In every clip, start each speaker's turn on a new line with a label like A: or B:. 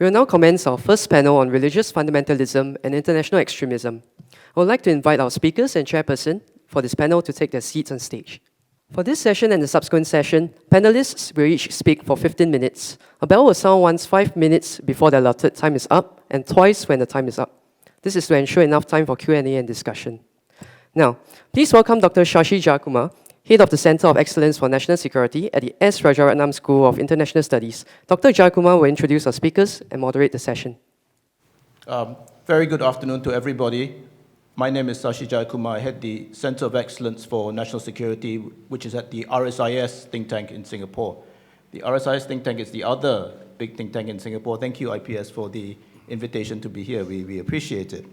A: We will now commence our first panel on religious fundamentalism and international extremism. I would like to invite our speakers and chairperson for this panel to take their seats on stage. For this session and the subsequent session, panelists will each speak for 15 minutes. A bell will sound once 5 minutes before the allotted time is up and twice when the time is up. This is to ensure enough time for Q&A and discussion. Now, please welcome Dr. Shashi Jayakumar, Head of the Center of Excellence for National Security at the S. Rajaratnam School of International Studies. Dr. Jayakumar will introduce our speakers and moderate the session.
B: Very good afternoon to everybody. My name is Shashi Jayakumar. I head the Center of Excellence for National Security, which is at the RSIS think tank in Singapore. The RSIS think tank is the other big think tank in Singapore. Thank you, IPS, for the invitation to be here. We appreciate it.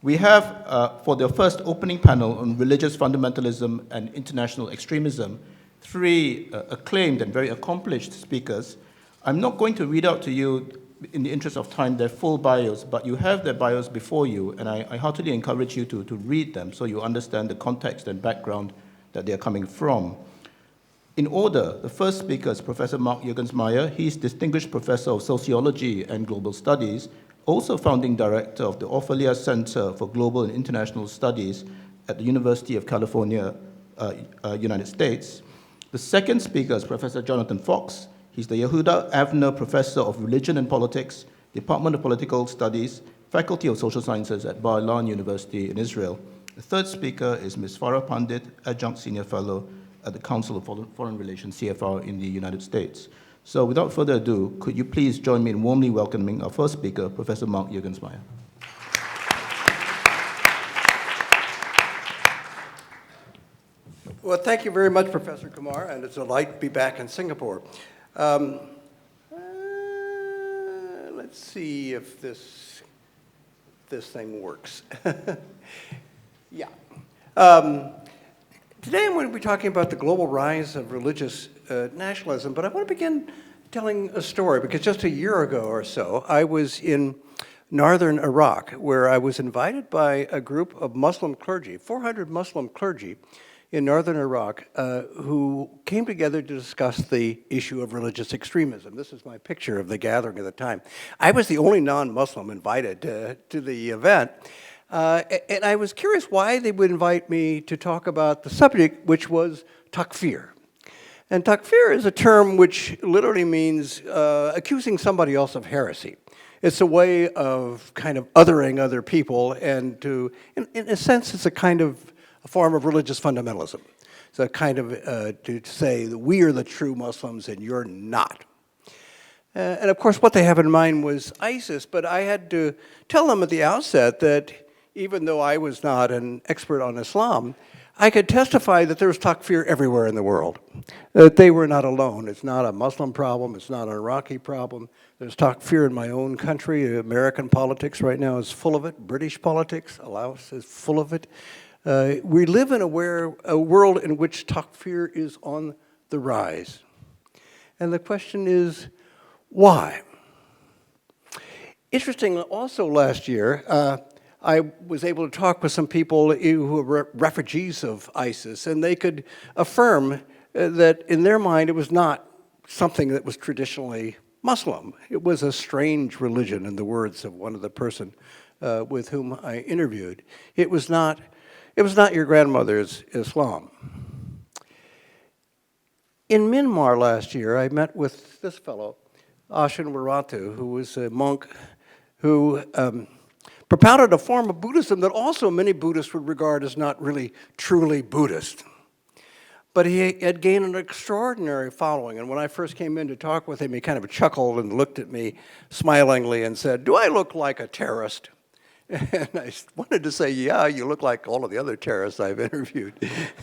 B: We have, for the first opening panel on religious fundamentalism and international extremism, three acclaimed and very accomplished speakers. I'm not going to read out to you, in the interest of time, their full bios, but you have their bios before you, and I heartily encourage you to read them so you understand the context and background that they are coming from. In order, the first speaker is Professor Juergensmeyer. He's Distinguished Professor of Sociology and Global Studies, also founding director of the Orfalea Center for Global and International Studies at the University of California, United States. The second speaker is Professor Jonathan Fox. He's the Yehuda Avner Professor of Religion and Politics, Department of Political Studies, Faculty of Social Sciences at Bar-Ilan University in Israel. The third speaker is Ms. Farah Pandit, Adjunct Senior Fellow at the Council of Foreign Relations, CFR, in the United States. So without further ado, could you please join me in warmly welcoming our first speaker, Professor Juergensmeyer.
C: Well, thank you very much, Professor Kumar, and it's a delight to be back in Singapore. Let's see if this thing works. Yeah. Today I'm going to be talking about the global rise of religious nationalism, but I want to begin telling a story because just a year ago or so, I was in northern Iraq, where I was invited by a group of Muslim clergy, 400 Muslim clergy in northern Iraq, who came together to discuss the issue of religious extremism. This is my picture of the gathering at the time. I was the only non-Muslim invited to the event. And I was curious why they would invite me to talk about the subject, which was takfir. And takfir is a term which literally means accusing somebody else of heresy. It's a way of kind of othering other people, and in a sense, it's a form of religious fundamentalism. It's a kind of to say that we are the true Muslims and you're not. And of course, what they have in mind was ISIS, but I had to tell them at the outset that even though I was not an expert on Islam, I could testify that there was takfir everywhere in the world, that they were not alone. It's not a Muslim problem. It's not an Iraqi problem. There's takfir in my own country. American politics right now is full of it. British politics, Laos is full of it. We live in a world in which takfir is on the rise. And the question is, why? Interesting, also last year, I was able to talk with some people who were refugees of ISIS, and they could affirm that in their mind it was not something that was traditionally Muslim. It was a strange religion, in the words of one of the person with whom I interviewed. It was not your grandmother's Islam. In Myanmar last year, I met with this fellow, Ashin Waratu, who was a monk who propounded a form of Buddhism that also many Buddhists would regard as not really truly Buddhist. But he had gained an extraordinary following, and when I first came in to talk with him, he kind of chuckled and looked at me smilingly and said, "Do I look like a terrorist?" And I wanted to say, yeah, you look like all of the other terrorists I've interviewed.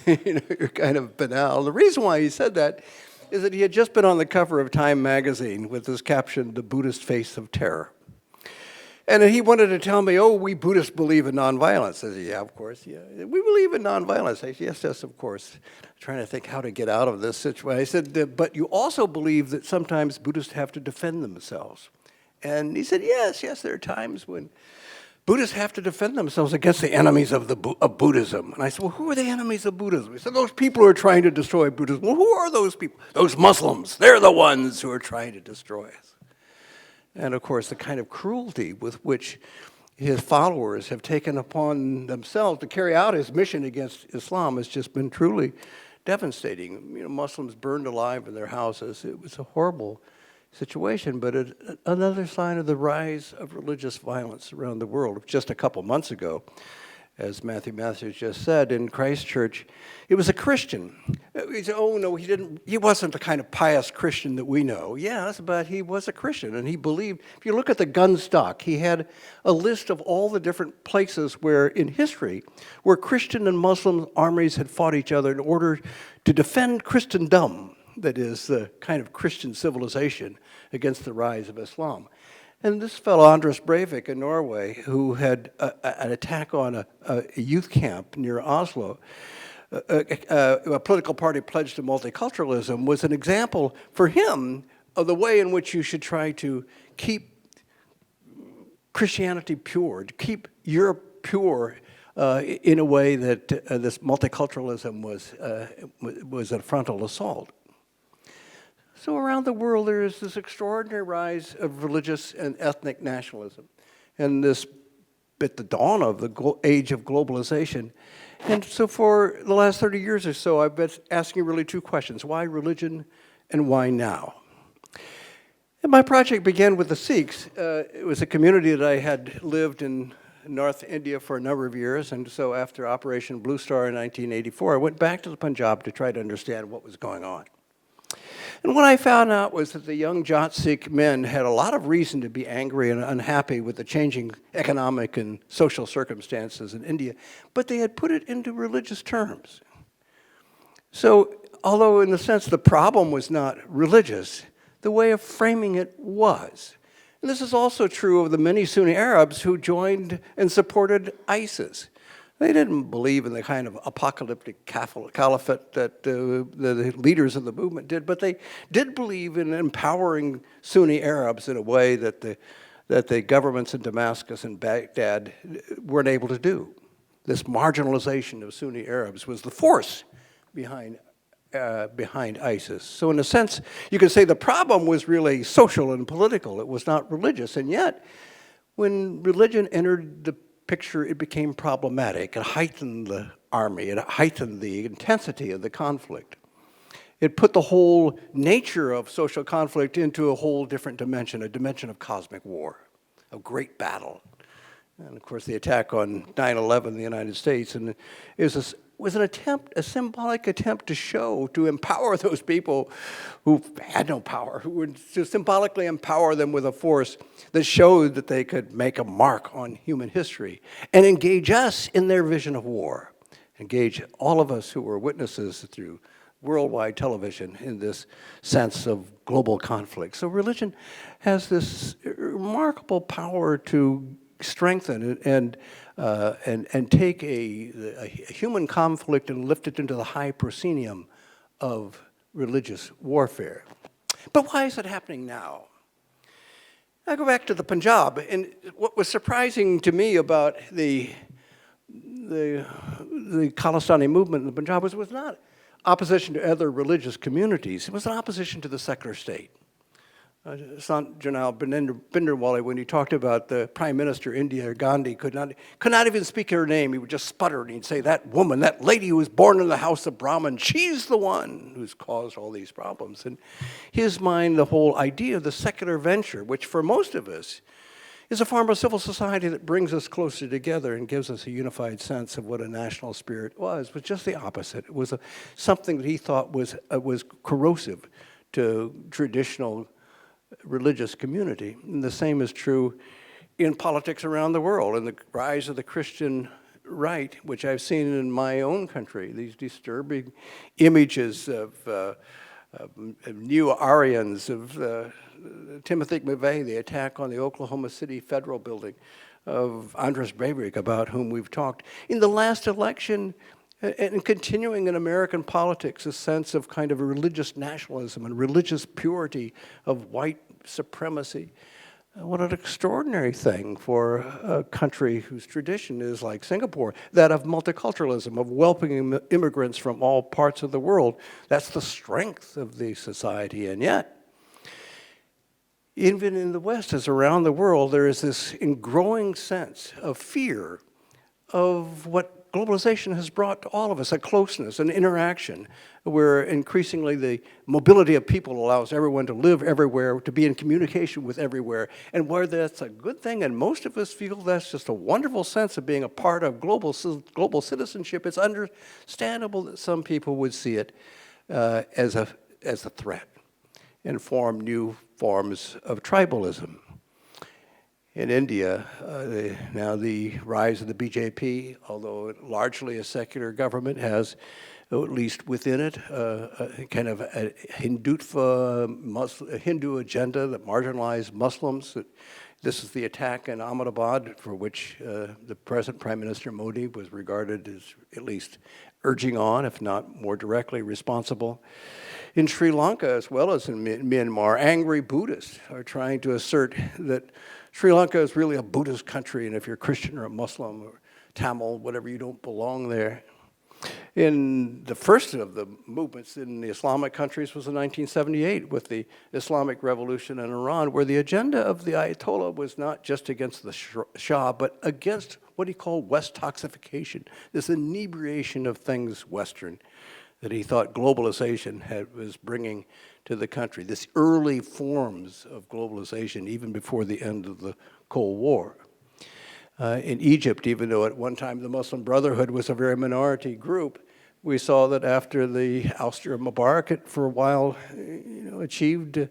C: You're kind of banal. The reason why he said that is that he had just been on the cover of Time magazine with this caption, "The Buddhist Face of Terror." And he wanted to tell me, oh, we Buddhists believe in nonviolence. I said, yeah, of course, yeah. We believe in nonviolence. I said, yes, of course. I'm trying to think how to get out of this situation. I said, but you also believe that sometimes Buddhists have to defend themselves. And he said, yes, there are times when Buddhists have to defend themselves against the enemies of Buddhism. And I said, well, who are the enemies of Buddhism? He said, those people who are trying to destroy Buddhism. Well, who are those people? Those Muslims. They're the ones who are trying to destroy us. And of course, the kind of cruelty with which his followers have taken upon themselves to carry out his mission against Islam has just been truly devastating. You know, Muslims burned alive in their houses. It was a horrible situation, but another sign of the rise of religious violence around the world. Just a couple months ago, as Matthew Matthews just said, in Christchurch, it was a Christian. He said, oh no, he wasn't the kind of pious Christian that we know. Yes, but he was a Christian, and he believed, if you look at the gun stock, he had a list of all the different places where, in history, where Christian and Muslim armies had fought each other in order to defend Christendom, that is, the kind of Christian civilization, against the rise of Islam. And this fellow, Anders Breivik in Norway, who had an attack on a youth camp near Oslo, a political party pledged to multiculturalism, was an example for him of the way in which you should try to keep Christianity pure, to keep Europe pure in a way that this multiculturalism was a frontal assault. So around the world, there is this extraordinary rise of religious and ethnic nationalism, and this at the dawn of the age of globalization. And so for the last 30 years or so, I've been asking really two questions: why religion, and why now? And my project began with the Sikhs. It was a community that I had lived in North India for a number of years, and so after Operation Blue Star in 1984, I went back to the Punjab to try to understand what was going on. And what I found out was that the young Jat Sikh men had a lot of reason to be angry and unhappy with the changing economic and social circumstances in India, but they had put it into religious terms. So, although in a sense the problem was not religious, the way of framing it was. And this is also true of the many Sunni Arabs who joined and supported ISIS. They didn't believe in the kind of apocalyptic caliphate that the leaders of the movement did, but they did believe in empowering Sunni Arabs in a way that the governments in Damascus and Baghdad weren't able to do. This marginalization of Sunni Arabs was the force behind ISIS. So in a sense, you could say the problem was really social and political. It was not religious. And yet, when religion entered the picture, it became problematic. It heightened the army. It heightened the intensity of the conflict. It put the whole nature of social conflict into a whole different dimension, a dimension of cosmic war, of great battle. And of course, the attack on 9/11 in the United States was an attempt, a symbolic attempt to empower those people who had no power, who would to symbolically empower them with a force that showed that they could make a mark on human history and engage us in their vision of war, engage all of us who were witnesses through worldwide television in this sense of global conflict. So religion has this remarkable power to strengthen and take a human conflict and lift it into the high proscenium of religious warfare. But why is it happening now? I go back to the Punjab, and what was surprising to me about the Khalistani movement in the Punjab was not opposition to other religious communities. It was an opposition to the secular state. Sant Janal Bhindranwale, when he talked about the Prime Minister India, Gandhi, could not even speak her name. He would just sputter and he'd say, that woman, that lady who was born in the house of Brahman, she's the one who's caused all these problems. In his mind, the whole idea of the secular venture, which for most of us is a form of civil society that brings us closer together and gives us a unified sense of what a national spirit was just the opposite. It was something that he thought was corrosive to traditional religious community. And the same is true in politics around the world, and the rise of the Christian right, which I've seen in my own country, these disturbing images of new Aryans, of Timothy McVeigh, the attack on the Oklahoma City Federal Building, of Anders Breivik, about whom we've talked. In the last election, and continuing in American politics, a sense of kind of a religious nationalism and religious purity of white supremacy. What an extraordinary thing for a country whose tradition is like Singapore, that of multiculturalism, of welcoming immigrants from all parts of the world. That's the strength of the society. And yet, even in the West, as around the world, there is this growing sense of fear of what globalization has brought to all of us, a closeness, an interaction, where increasingly the mobility of people allows everyone to live everywhere, to be in communication with everywhere, and where that's a good thing, and most of us feel that's just a wonderful sense of being a part of global citizenship. It's understandable that some people would see it as a threat and form new forms of tribalism. In India, now the rise of the BJP, although largely a secular government, has, at least within it, a kind of a Hindu agenda that marginalized Muslims. This is the attack in Ahmedabad, for which the present Prime Minister Modi was regarded as at least urging on, if not more directly responsible. In Sri Lanka, as well as in Myanmar, angry Buddhists are trying to assert that Sri Lanka is really a Buddhist country, and if you're Christian or a Muslim or Tamil, whatever, you don't belong there. In the first of the movements in the Islamic countries was in 1978 with the Islamic Revolution in Iran, where the agenda of the Ayatollah was not just against the Shah, but against what he called West toxification, this inebriation of things Western that he thought globalization was bringing to the country, this early forms of globalization, even before the end of the Cold War. In Egypt, even though at one time the Muslim Brotherhood was a very minority group, we saw that after the ouster of Mubarak, it for a while achieved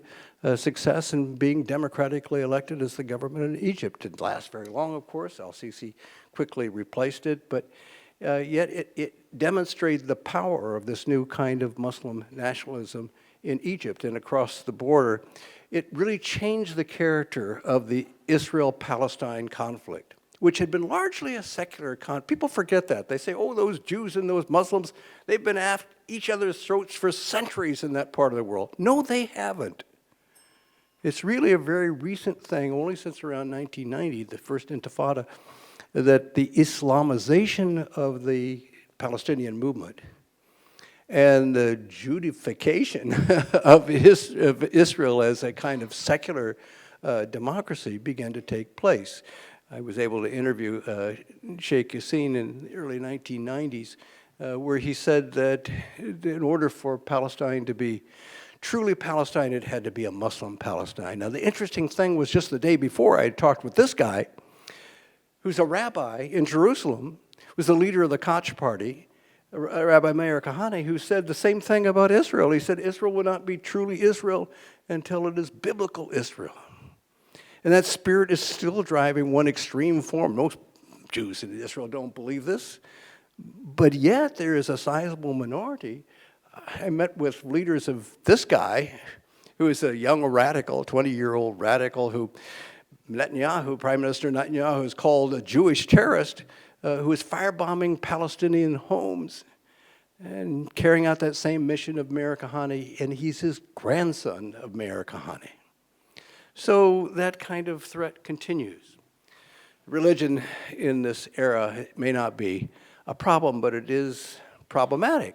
C: success in being democratically elected as the government in Egypt. It didn't last very long, of course. Al-Sisi quickly replaced it, but yet it demonstrated the power of this new kind of Muslim nationalism in Egypt and across the border. It really changed the character of the Israel-Palestine conflict, which had been largely a secular conflict. People forget that. They say, oh, those Jews and those Muslims, they've been at each other's throats for centuries in that part of the world. No, they haven't. It's really a very recent thing, only since around 1990, the first Intifada, that the Islamization of the Palestinian movement and the Judification of Israel as a kind of secular democracy began to take place. I was able to interview Sheikh Yassin in the early 1990s, where he said that in order for Palestine to be truly Palestine, it had to be a Muslim Palestine. Now, the interesting thing was just the day before I had talked with this guy, who's a rabbi in Jerusalem, was the leader of the Koch party, Rabbi Meyer, who said the same thing about Israel. He said Israel will not be truly Israel until it is biblical Israel. And that spirit is still driving one extreme form. Most Jews in Israel don't believe this, but yet there is a sizable minority. I met with leaders of this guy, who is a young radical, 20-year-old radical, who Netanyahu, Prime Minister Netanyahu, is called a Jewish terrorist, who is firebombing Palestinian homes and carrying out that same mission of Meir Kahane, and he's his grandson of Meir Kahane. So that kind of threat continues. Religion in this era may not be a problem, but it is problematic,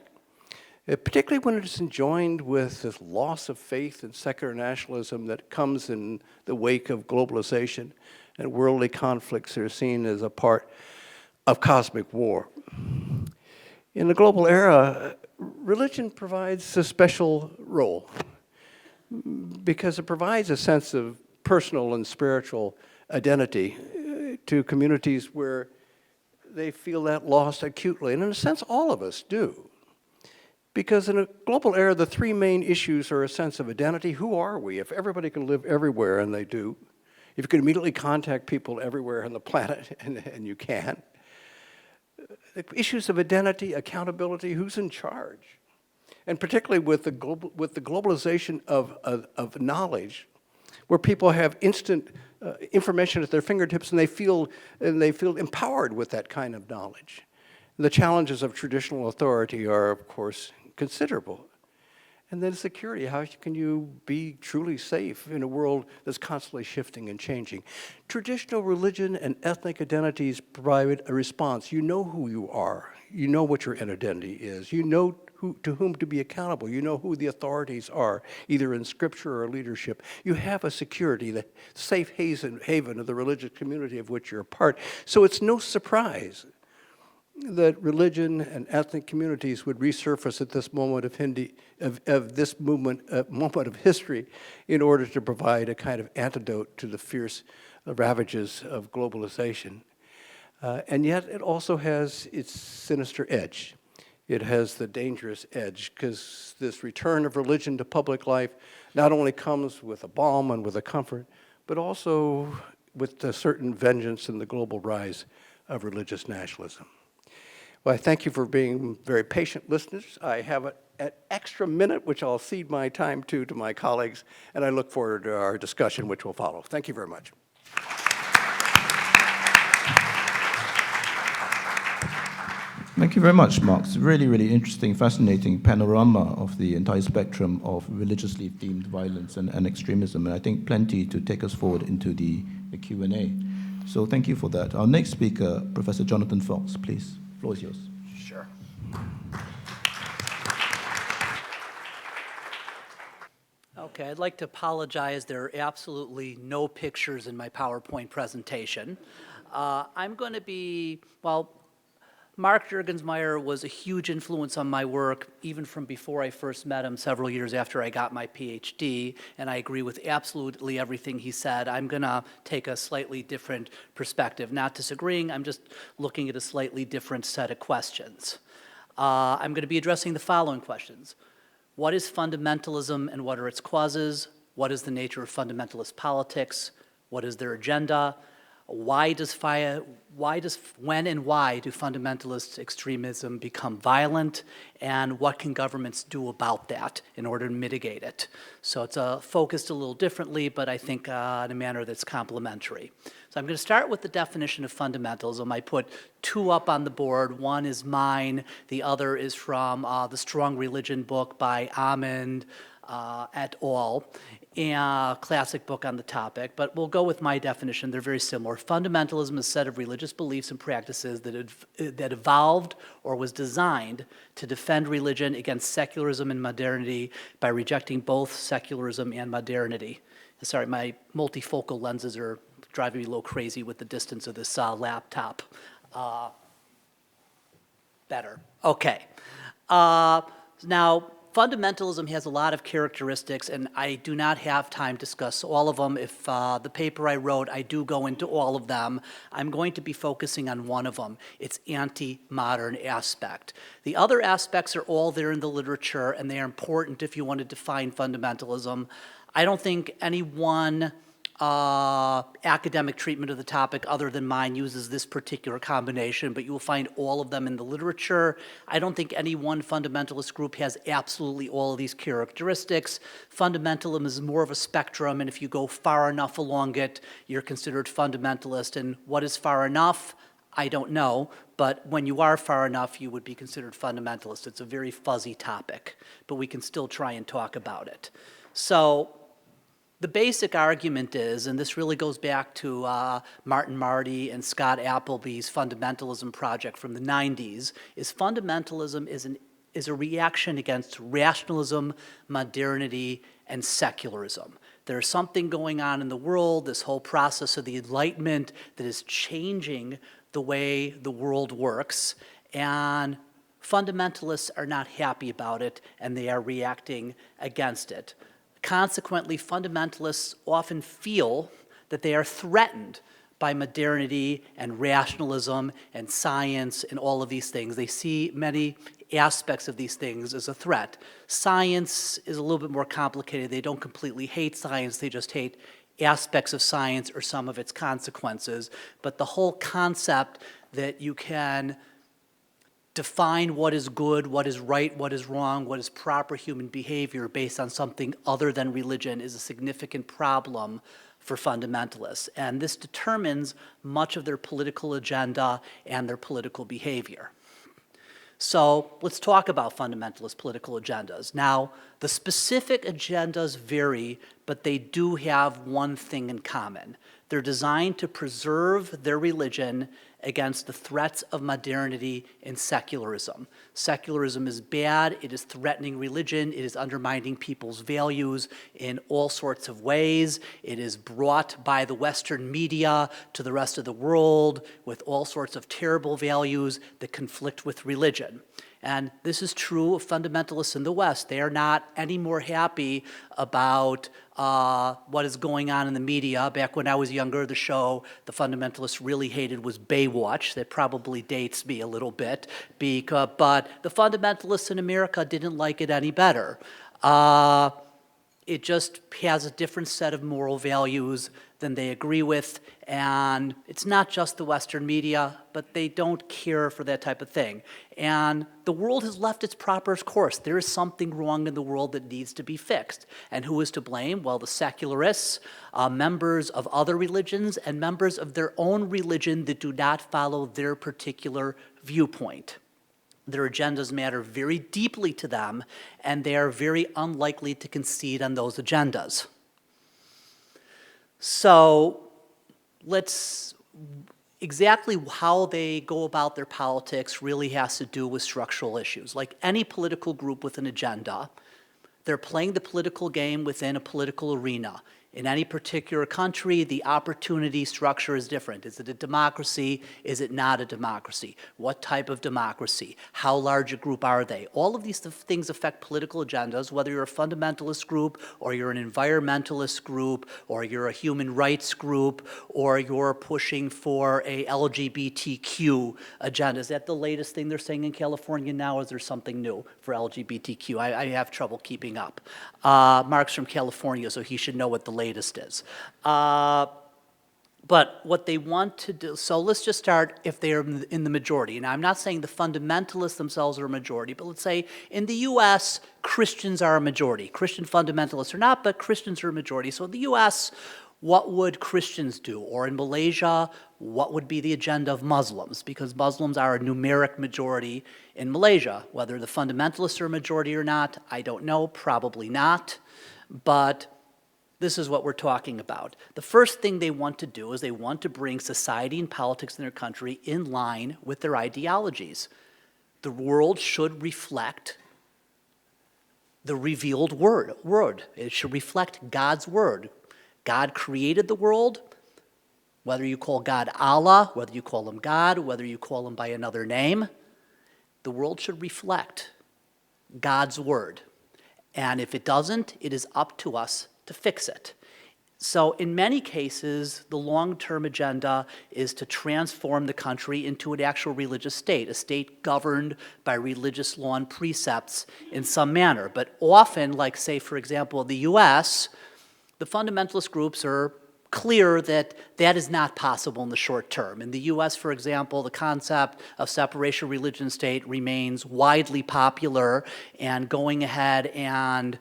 C: particularly when it is joined with this loss of faith in secular nationalism that comes in the wake of globalization and worldly conflicts that are seen as a part of cosmic war. In the global era, religion provides a special role because it provides a sense of personal and spiritual identity to communities where they feel that loss acutely. And in a sense, all of us do. Because in a global era, the three main issues are a sense of identity. Who are we? If everybody can live everywhere, and they do, if you can immediately contact people everywhere on the planet, and you can, the issues of identity, accountability, who's in charge? And particularly with the globalization of knowledge, where people have instant information at their fingertips, and they feel empowered with that kind of knowledge. The challenges of traditional authority are, of course, considerable. And then security, how can you be truly safe in a world that's constantly shifting and changing? Traditional religion and ethnic identities provide a response. You know who you are. You know what your identity is. You know to whom to be accountable. You know who the authorities are, either in scripture or leadership. You have a security, the safe haven of the religious community of which you're a part. So it's no surprise that religion and ethnic communities would resurface at this moment of this moment of history in order to provide a kind of antidote to the fierce ravages of globalization. And yet it also has its sinister edge. It has the dangerous edge, because this return of religion to public life not only comes with a balm and with a comfort, but also with a certain vengeance in the global rise of religious nationalism. Well, I thank you for being very patient listeners. I have an extra minute, which I'll cede my time to my colleagues, and I look forward to our discussion, which will follow. Thank you very much.
B: Thank you very much, Mark. It's a really, really interesting, fascinating panorama of the entire spectrum of religiously themed violence and extremism, and I think plenty to take us forward into the Q&A. So thank you for that. Our next speaker, Professor Jonathan Fox, please. The floor is yours.
C: Sure.
D: Okay, I'd like to apologize. There are absolutely no pictures in my PowerPoint presentation. I'm going to be, well, Mark Juergensmeyer was a huge influence on my work, even from before I first met him several years after I got my PhD, and I agree with absolutely everything he said. I'm going to take a slightly different perspective. Not disagreeing, I'm just looking at a slightly different set of questions. I'm going to be addressing the following questions. What is fundamentalism and what are its causes? What is the nature of fundamentalist politics? What is their agenda? When and why do fundamentalist extremism become violent, and what can governments do about that in order to mitigate it? So it's focused a little differently, but I think in a manner that's complementary. So I'm going to start with the definition of fundamentalism. I put two up on the board. One is mine. The other is from the Strong Religion book by Amand et al., a classic book on the topic, but we'll go with my definition. They're very similar. Fundamentalism is a set of religious beliefs and practices that evolved or was designed to defend religion against secularism and modernity by rejecting both secularism and modernity. Sorry, my multifocal lenses are driving me a little crazy with the distance of this laptop. Better. Okay. Now, fundamentalism has a lot of characteristics, and I do not have time to discuss all of them. If the paper I wrote, I do go into all of them. I'm going to be focusing on one of them, its anti-modern aspect. The other aspects are all there in the literature, and they are important if you want to define fundamentalism. I don't think any one academic treatment of the topic other than mine uses this particular combination, but you will find all of them in the literature. I don't think any one fundamentalist group has absolutely all of these characteristics. Fundamentalism is more of a spectrum, and if you go far enough along it, you're considered fundamentalist. And what is far enough? I don't know, but when you are far enough, you would be considered fundamentalist. It's a very fuzzy topic, but we can still try and talk about it. So the basic argument is, and this really goes back to Martin Marty and Scott Appleby's fundamentalism project from the 90s, is fundamentalism is a reaction against rationalism, modernity, and secularism. There's something going on in the world, this whole process of the Enlightenment, that is changing the way the world works, and fundamentalists are not happy about it, and they are reacting against it. Consequently, fundamentalists often feel that they are threatened by modernity and rationalism and science and all of these things. They see many aspects of these things as a threat. Science is a little bit more complicated. They don't completely hate science, they just hate aspects of science or some of its consequences. But the whole concept that you can define what is good, what is right, what is wrong, what is proper human behavior based on something other than religion is a significant problem for fundamentalists. And this determines much of their political agenda and their political behavior. So let's talk about fundamentalist political agendas. Now, The specific agendas vary, but they do have one thing in common. They're designed to preserve their religion against the threats of modernity and secularism. Secularism is bad, it is threatening religion, it is undermining people's values in all sorts of ways. It is brought by the Western media to the rest of the world with all sorts of terrible values that conflict with religion. And this is true of fundamentalists in the West. They are not any more happy about what is going on in the media. Back when I was younger, the show the fundamentalists really hated was Baywatch. That probably dates me a little bit, but the fundamentalists in America didn't like it any better. It just has a different set of moral values than they agree with, and it's not just the Western media, but they don't care for that type of thing. And the world has left its proper course. There is something wrong in the world that needs to be fixed. And who is to blame? Well, the secularists, members of other religions, and members of their own religion that do not follow their particular viewpoint. Their agendas matter very deeply to them, and they are very unlikely to concede on those agendas. So exactly how they go about their politics really has to do with structural issues. Like any political group with an agenda, they're playing the political game within a political arena. In any particular country, the opportunity structure is different. Is it a democracy? Is it not a democracy? What type of democracy? How large a group are they? All of these things affect political agendas, whether you're a fundamentalist group, or you're an environmentalist group, or you're a human rights group, or you're pushing for a LGBTQ agenda. Is that the latest thing they're saying in California now, or is there something new for LGBTQ? I have trouble keeping up. Mark's from California, so he should know what the latest is. But what they want to do, so let's just start if they're in the majority. Now, I'm not saying the fundamentalists themselves are a majority, but let's say in the US, Christians are a majority. Christian fundamentalists are not, but Christians are a majority. So in the US, what would Christians do? Or in Malaysia, what would be the agenda of Muslims? Because Muslims are a numeric majority in Malaysia. Whether the fundamentalists are a majority or not, I don't know, probably not. But this is what we're talking about. The first thing they want to do is they want to bring society and politics in their country in line with their ideologies. The world should reflect the revealed word. It should reflect God's word. God created the world. Whether you call God Allah, whether you call him God, whether you call him by another name, the world should reflect God's word. And if it doesn't, it is up to us to fix it. So in many cases, the long-term agenda is to transform the country into an actual religious state, a state governed by religious law and precepts in some manner. But often, like say, for example, in the US, the fundamentalist groups are clear that that is not possible in the short term. In the US, for example, the concept of separation of religion and state remains widely popular, and going ahead and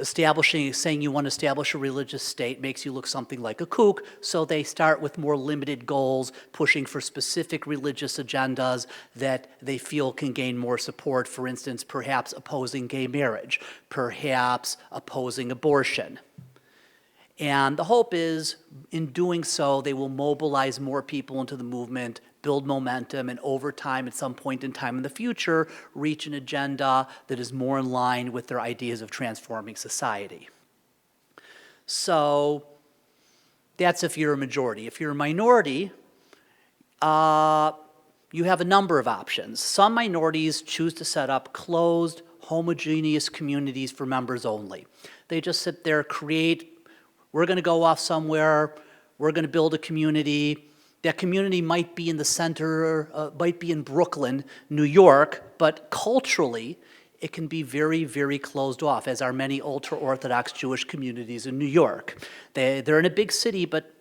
D: saying you want to establish a religious state makes you look something like a kook, so they start with more limited goals, pushing for specific religious agendas that they feel can gain more support. For instance, perhaps opposing gay marriage, perhaps opposing abortion. And the hope is, in doing so, they will mobilize more people into the movement, build momentum, and over time, at some point in time in the future, reach an agenda that is more in line with their ideas of transforming society. So that's if you're a majority. If you're a minority, you have a number of options. Some minorities choose to set up closed, homogeneous communities for members only. They just sit there, we're going to go off somewhere, we're going to build a community. That community might be in the center, might be in Brooklyn, New York, but culturally, it can be very, very closed off, as are many ultra-Orthodox Jewish communities in New York. They're in a big city, but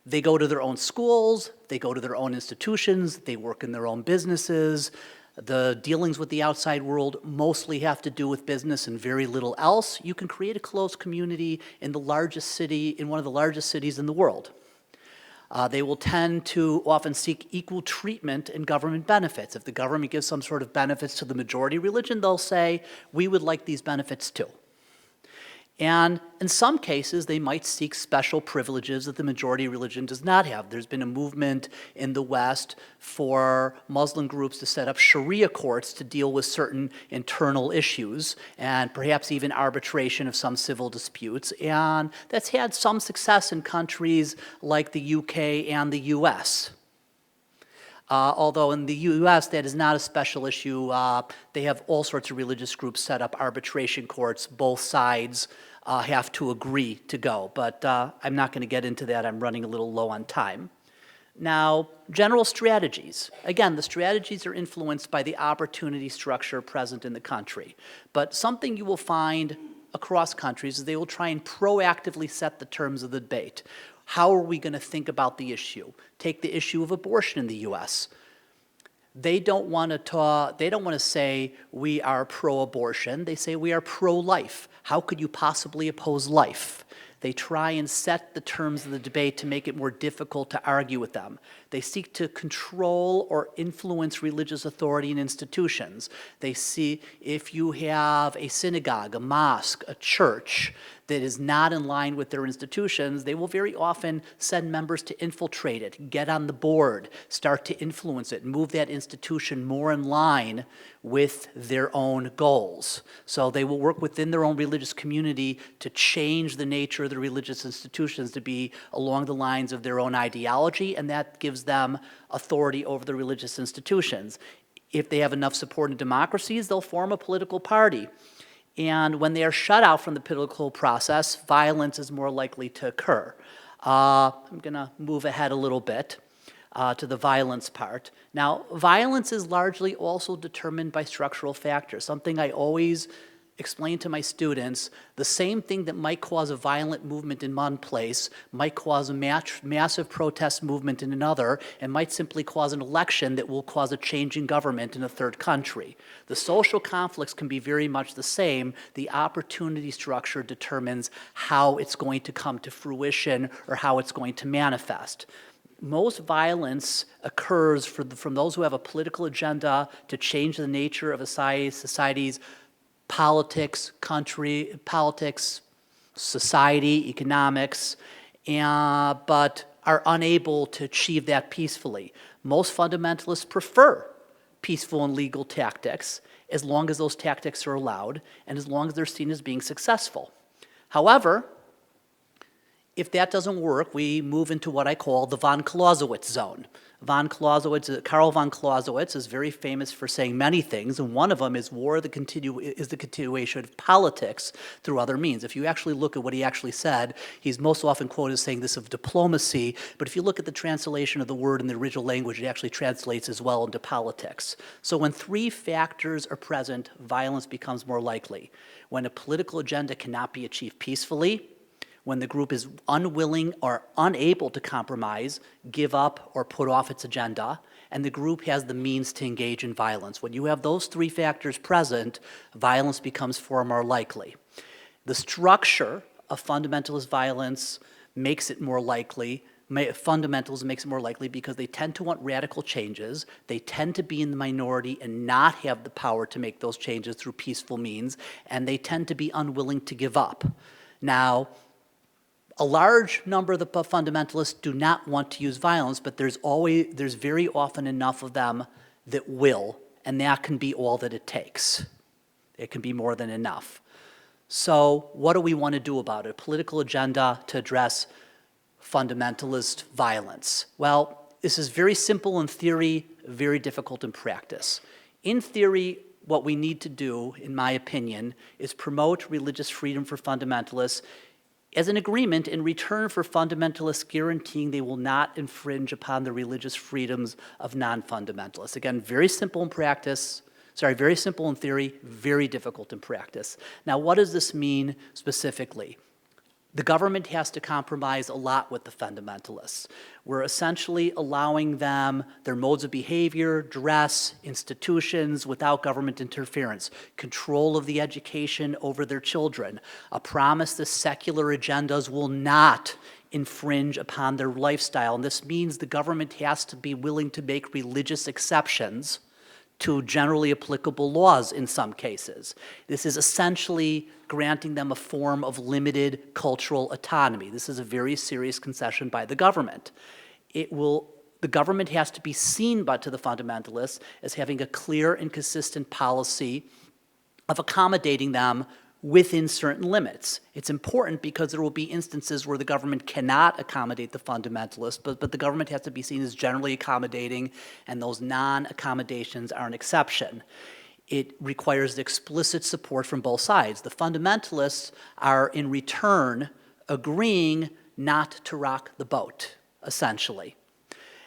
D: they go to their own schools, they go to their own institutions, they work in their own businesses. The dealings with the outside world mostly have to do with business and very little else. You can create a closed community in the largest city, in one of the largest cities in the world. They will tend to often seek equal treatment in government benefits. If the government gives some sort of benefits to the majority religion, they'll say, we would like these benefits too. And in some cases, they might seek special privileges that the majority religion does not have. There's been a movement in the West for Muslim groups to set up Sharia courts to deal with certain internal issues and perhaps even arbitration of some civil disputes. And that's had some success in countries like the UK and the US. Although in the US, that is not a special issue. They have all sorts of religious groups set up arbitration courts. Both sides have to agree to go. But I'm not going to get into that. I'm running a little low on time. Now, general strategies. Again, the strategies are influenced by the opportunity structure present in the country. But something you will find across countries is they will try and proactively set the terms of the debate. How are we going to think about the issue? Take the issue of abortion in the U.S. They don't want to say we are pro-abortion. They say we are pro-life. How could you possibly oppose life? They try and set the terms of the debate to make it more difficult to argue with them. They seek to control or influence religious authority and institutions. They see if you have a synagogue, a mosque, a church that is not in line with their institutions, they will very often send members to infiltrate it, get on the board, start to influence it, move that institution more in line with their own goals. So they will work within their own religious community to change the nature of the religious institutions to be along the lines of their own ideology, and that gives them authority over the religious institutions. If they have enough support in democracies, they'll form a political party. And when they are shut out from the political process, violence is more likely to occur. I'm going to move ahead a little bit to the violence part. Now, violence is largely also determined by structural factors, something I always explain to my students. The same thing that might cause a violent movement in one place might cause a massive protest movement in another, and might simply cause an election that will cause a change in government in a third country. The social conflicts can be very much the same. The opportunity structure determines how it's going to come to fruition or how it's going to manifest. Most violence occurs from those who have a political agenda to change the nature of a society's politics, society, economics, but are unable to achieve that peacefully. Most fundamentalists prefer peaceful and legal tactics as long as those tactics are allowed and as long as they're seen as being successful. However, if that doesn't work, we move into what I call the von Clausewitz zone. Karl von Clausewitz is very famous for saying many things, and one of them is war is the continuation of politics through other means. If you actually look at what he actually said, he's most often quoted as saying this of diplomacy, but if you look at the translation of the word in the original language, it actually translates as well into politics. So when three factors are present, violence becomes more likely. When a political agenda cannot be achieved peacefully, when the group is unwilling or unable to compromise, give up, or put off its agenda, and the group has the means to engage in violence. When you have those three factors present, violence becomes far more likely. The structure of fundamentalist violence makes it more likely. Fundamentalism makes it more likely because they tend to want radical changes. They tend to be in the minority and not have the power to make those changes through peaceful means, and they tend to be unwilling to give up. Now, a large number of the fundamentalists do not want to use violence, but there's very often enough of them that will, and that can be all that it takes. It can be more than enough. So what do we want to do about it? A political agenda to address fundamentalist violence. Well, this is very simple in theory, very difficult in practice. In theory, what we need to do, in my opinion, is promote religious freedom for fundamentalists as an agreement in return for fundamentalists guaranteeing they will not infringe upon the religious freedoms of non-fundamentalists. Again, very simple in theory, very difficult in practice. Now, what does this mean specifically? The government has to compromise a lot with the fundamentalists. We're essentially allowing them their modes of behavior, dress, institutions without government interference, control of the education over their children, a promise that secular agendas will not infringe upon their lifestyle. And this means the government has to be willing to make religious exceptions to generally applicable laws in some cases. This is essentially granting them a form of limited cultural autonomy. This is a very serious concession by the government. The government has to be seen to the fundamentalists as having a clear and consistent policy of accommodating them within certain limits. It's important because there will be instances where the government cannot accommodate the fundamentalists, but the government has to be seen as generally accommodating, and those non-accommodations are an exception. It requires explicit support from both sides. The fundamentalists are, in return, agreeing not to rock the boat, essentially.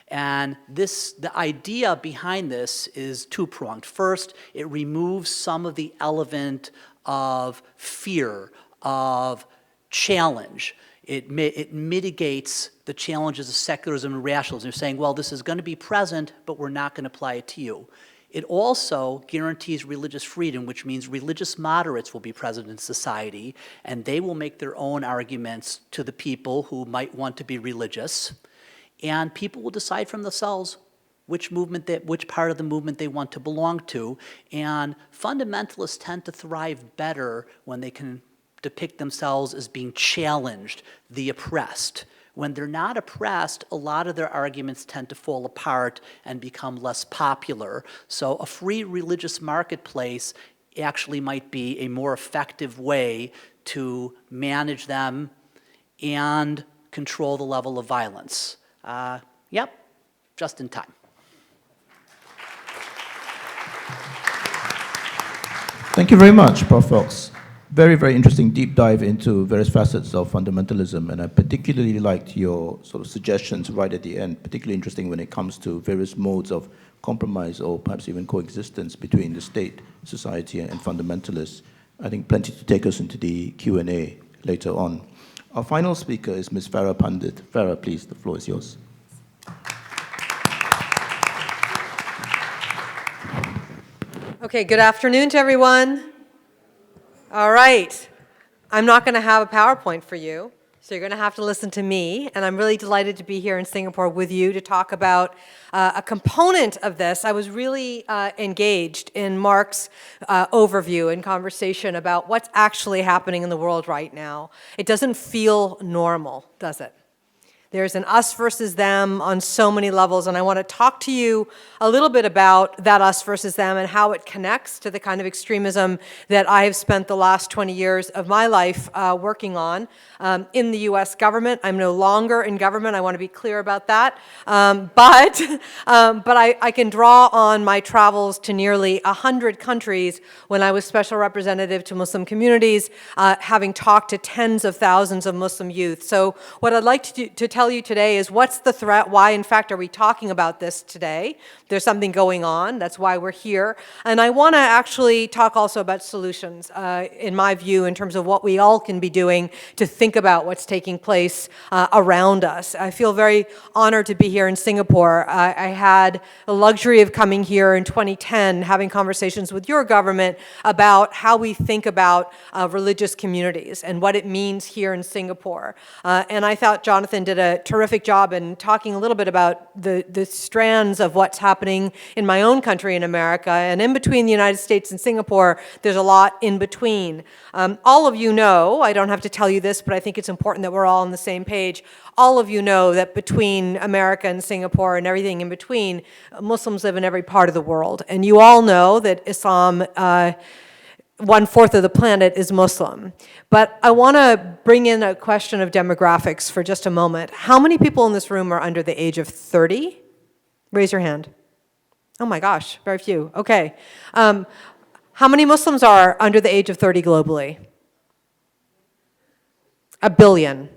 D: And the idea behind this is two-pronged. First, it removes some of the element of fear, of challenge. It mitigates the challenges of secularism and rationalism. You're saying, well, this is going to be present, but we're not going to apply it to you. It also guarantees religious freedom, which means religious moderates will be present in society, and they will make their own arguments to the people who might want to be religious, and people will decide from themselves which part of the movement they want to belong to, and fundamentalists tend to thrive better when they can depict themselves as being challenged, the oppressed. When they're not oppressed, a lot of their arguments tend to fall apart and become less popular. So a free religious marketplace actually might be a more effective way to manage them and control the level of violence. Yep, just in time.
B: Thank you very much, Prof. Fox. Very, very interesting deep dive into various facets of fundamentalism, and I particularly liked your sort of suggestions right at the end, particularly interesting when it comes to various modes of compromise or perhaps even coexistence between the state, society, and fundamentalists. I think plenty to take us into the Q&A later on. Our final speaker is Ms. Farah Pandit. Farah, please, the floor is yours.
E: Okay, good afternoon to everyone. All right, I'm not going to have a PowerPoint for you, so you're going to have to listen to me, and I'm really delighted to be here in Singapore with you to talk about a component of this. I was really engaged in Mark's overview and conversation about what's actually happening in the world right now. It doesn't feel normal, does it? There's an us versus them on so many levels, and I want to talk to you a little bit about that us versus them and how it connects to the kind of extremism that I have spent the last 20 years of my life working on in the US government. I'm no longer in government, I want to be clear about that, but I can draw on my travels to nearly 100 countries when I was special representative to Muslim communities, having talked to tens of thousands of Muslim youth. So what I'd like to tell you today is what's the threat, why in fact are we talking about this today? There's something going on, that's why we're here. And I want to actually talk also about solutions, in my view, in terms of what we all can be doing to think about what's taking place around us. I feel very honored to be here in Singapore. I had the luxury of coming here in 2010, having conversations with your government about how we think about religious communities and what it means here in Singapore. And I thought Jonathan did a terrific job in talking a little bit about the strands of what's happening in my own country in America. And in between the United States and Singapore, there's a lot in between. All of you know, I don't have to tell you this, but I think it's important that we're all on the same page. All of you know that between America and Singapore and everything in between, Muslims live in every part of the world. And you all know that Islam, 1/4 of the planet is Muslim. But I want to bring in a question of demographics for just a moment. How many people in this room are under the age of 30? Raise your hand. Oh my gosh, very few. Okay. How many Muslims are under the age of 30 globally? 1 billion.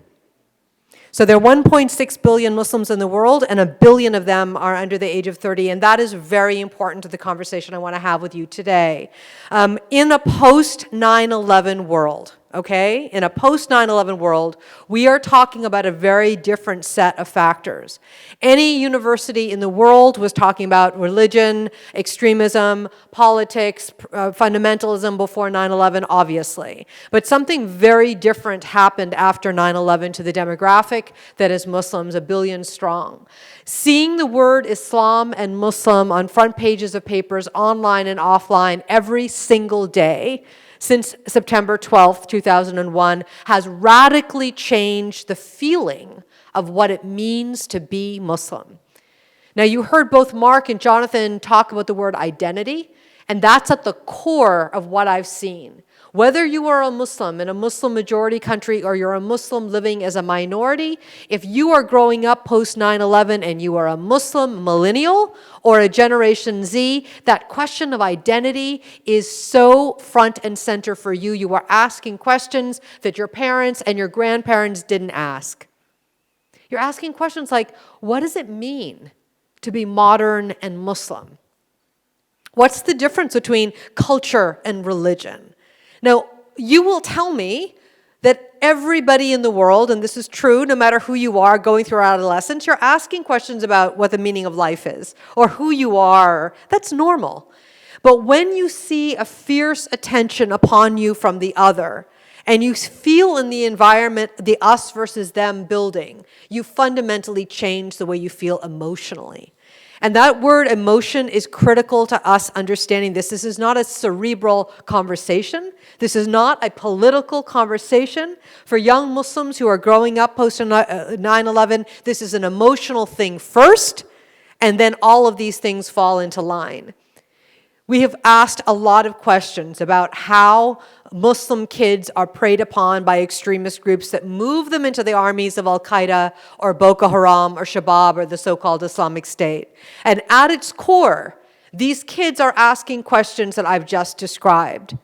E: So there are 1.6 billion Muslims in the world, and 1 billion of them are under the age of 30, and that is very important to the conversation I want to have with you today. In a post-9/11 world, okay? In a post 9/11 world, we are talking about a very different set of factors. Any university in the world was talking about religion, extremism, politics, fundamentalism before 9/11, obviously. But something very different happened after 9/11 to the demographic that is Muslims, 1 billion strong. Seeing the word Islam and Muslim on front pages of papers, online and offline, every single day, since September 12th, 2001, has radically changed the feeling of what it means to be Muslim. Now, you heard both Mark and Jonathan talk about the word identity, and that's at the core of what I've seen. Whether you are a Muslim in a Muslim majority country or you're a Muslim living as a minority, if you are growing up post 9/11 and you are a Muslim millennial or a Generation Z, that question of identity is so front and center for you. You are asking questions that your parents and your grandparents didn't ask. You're asking questions like, what does it mean to be modern and Muslim? What's the difference between culture and religion? Now, you will tell me that everybody in the world, and this is true no matter who you are going through adolescence, you're asking questions about what the meaning of life is or who you are. That's normal. But when you see a fierce attention upon you from the other, and you feel in the environment the us versus them building, you fundamentally change the way you feel emotionally. And that word emotion is critical to us understanding this. This is not a cerebral conversation. This is not a political conversation. For young Muslims who are growing up post 9/11, this is an emotional thing first, and then all of these things fall into line. We have asked a lot of questions about how Muslim kids are preyed upon by extremist groups that move them into the armies of Al-Qaeda or Boko Haram or Shabab or the so-called Islamic State. And at its core, these kids are asking questions that I've just described.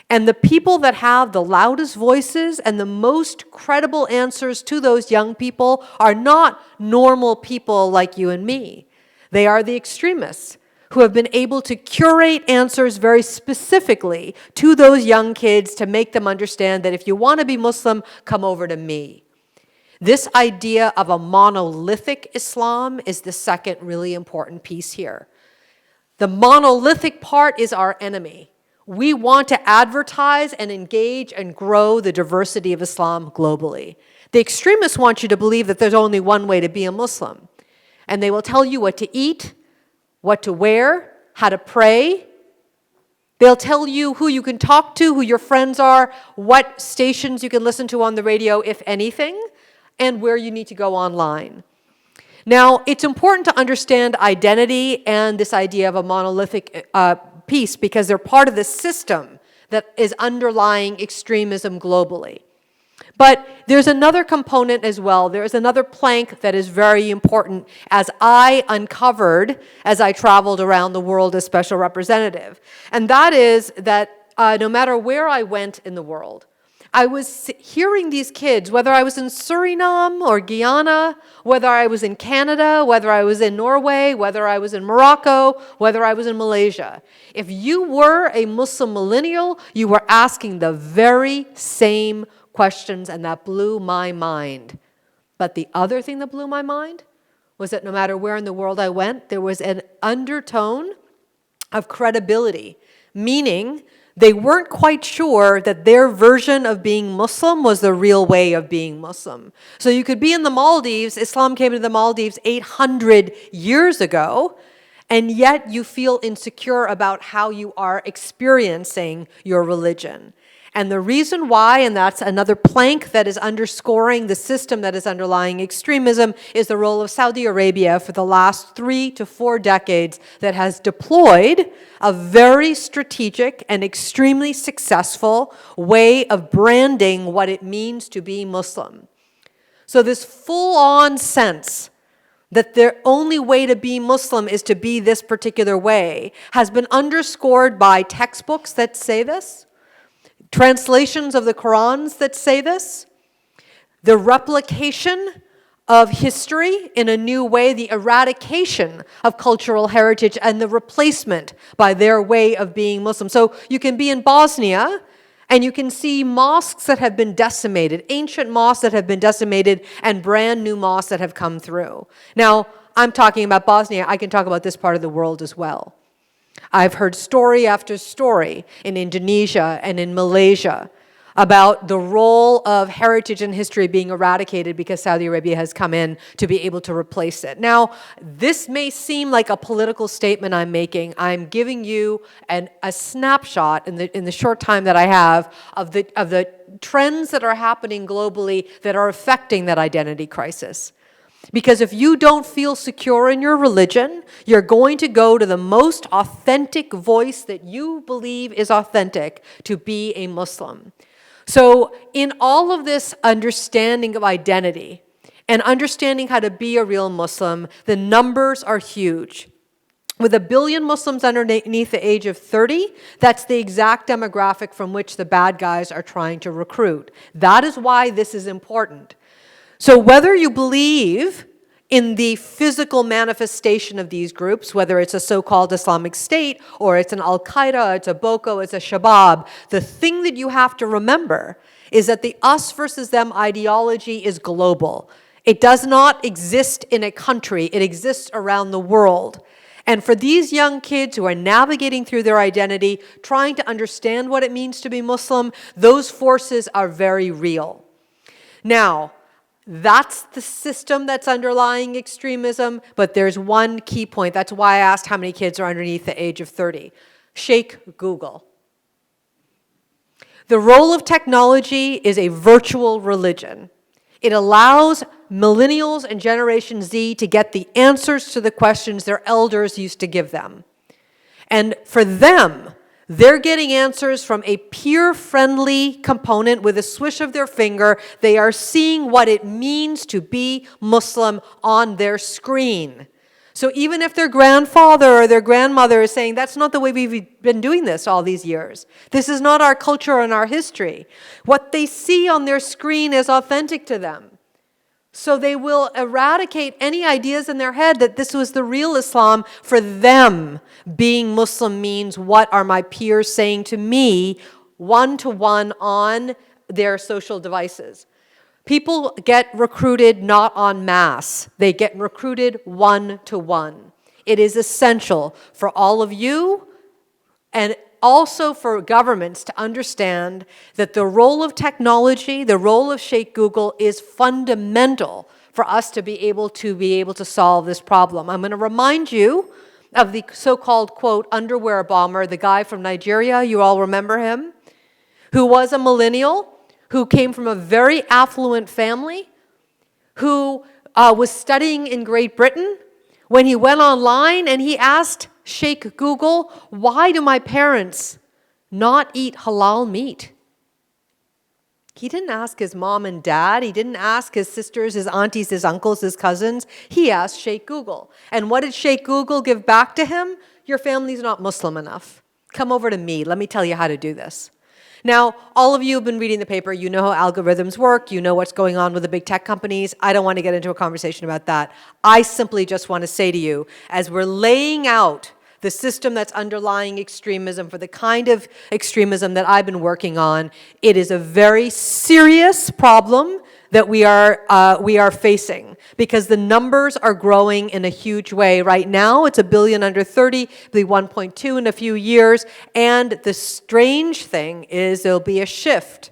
E: And the people that have the loudest voices and the most credible answers to those young people are not normal people like you and me. They are the extremists who have been able to curate answers very specifically to those young kids to make them understand that if you want to be Muslim, come over to me. This idea of a monolithic Islam is the second really important piece here. The monolithic part is our enemy. We want to advertise and engage and grow the diversity of Islam globally. The extremists want you to believe that there's only one way to be a Muslim. And they will tell you what to eat, what to wear, how to pray. They'll tell you who you can talk to, who your friends are, what stations you can listen to on the radio, if anything, and where you need to go online. Now, it's important to understand identity and this idea of a monolithic piece because they're part of the system that is underlying extremism globally. But there's another component as well. There's another plank that is very important as I uncovered as I traveled around the world as special representative. And that is that no matter where I went in the world, I was hearing these kids, whether I was in Suriname or Guyana, whether I was in Canada, whether I was in Norway, whether I was in Morocco, whether I was in Malaysia. If you were a Muslim millennial, you were asking the very same questions, and that blew my mind. But the other thing that blew my mind was that no matter where in the world I went, there was an undertone of credibility, meaning they weren't quite sure that their version of being Muslim was the real way of being Muslim. So you could be in the Maldives, Islam came to the Maldives 800 years ago, and yet you feel insecure about how you are experiencing your religion. And the reason why, and that's another plank that is underscoring the system that is underlying extremism, is the role of Saudi Arabia for the last 3 to 4 decades that has deployed a very strategic and extremely successful way of branding what it means to be Muslim. So this full-on sense that the only way to be Muslim is to be this particular way has been underscored by textbooks that say this, translations of the Qurans that say this, the replication of history in a new way, the eradication of cultural heritage, and the replacement by their way of being Muslim. So you can be in Bosnia And you can see mosques that have been decimated, ancient mosques that have been decimated, and brand new mosques that have come through. Now, I'm talking about Bosnia. I can talk about this part of the world as well. I've heard story after story in Indonesia and in Malaysia about the role of heritage and history being eradicated because Saudi Arabia has come in to be able to replace it. Now, this may seem like a political statement I'm making. I'm giving you a snapshot in the short time that I have of the trends that are happening globally that are affecting that identity crisis. Because if you don't feel secure in your religion, you're going to go to the most authentic voice that you believe is authentic to be a Muslim. So in all of this understanding of identity and understanding how to be a real Muslim, the numbers are huge. With 1 billion Muslims underneath the age of 30, that's the exact demographic from which the bad guys are trying to recruit. That is why this is important. So whether you believe in the physical manifestation of these groups, whether it's a so-called Islamic State, or it's an Al-Qaeda, it's a Boko, it's a Shabab, the thing that you have to remember is that the us versus them ideology is global. It does not exist in a country, it exists around the world. And for these young kids who are navigating through their identity, trying to understand what it means to be Muslim, those forces are very real. Now, that's the system that's underlying extremism, but there's one key point. That's why I asked how many kids are underneath the age of 30. Shake Google. The role of technology is a virtual religion. It allows millennials and Generation Z to get the answers to the questions their elders used to give them. And for them, they're getting answers from a peer-friendly component with a swish of their finger. They are seeing what it means to be Muslim on their screen. So even if their grandfather or their grandmother is saying, that's not the way we've been doing this all these years. This is not our culture and our history. What they see on their screen is authentic to them. So they will eradicate any ideas in their head that this was the real Islam. For them, being Muslim means what are my peers saying to me one-to-one on their social devices. People get recruited not en masse. They get recruited one-to-one. It is essential for all of you and also for governments to understand that the role of technology, the role of Shake Google is fundamental for us to be able to solve this problem. I'm going to remind you of the so-called, quote, underwear bomber, the guy from Nigeria, you all remember him, who was a millennial, who came from a very affluent family, who was studying in Great Britain. When he went online and he asked Shake Google, why do my parents not eat halal meat? He didn't ask his mom and dad. He didn't ask his sisters, his aunties, his uncles, his cousins. He asked Shake Google. And what did Shake Google give back to him? Your family's not Muslim enough. Come over to me. Let me tell you how to do this. Now, all of you have been reading the paper. You know how algorithms work. You know what's going on with the big tech companies. I don't want to get into a conversation about that. I simply just want to say to you, as we're laying out the system that's underlying extremism for the kind of extremism that I've been working on, it is a very serious problem that we are facing because the numbers are growing in a huge way. Right now, it's 1 billion under 30, it'll be 1.2 in a few years, and the strange thing is there'll be a shift.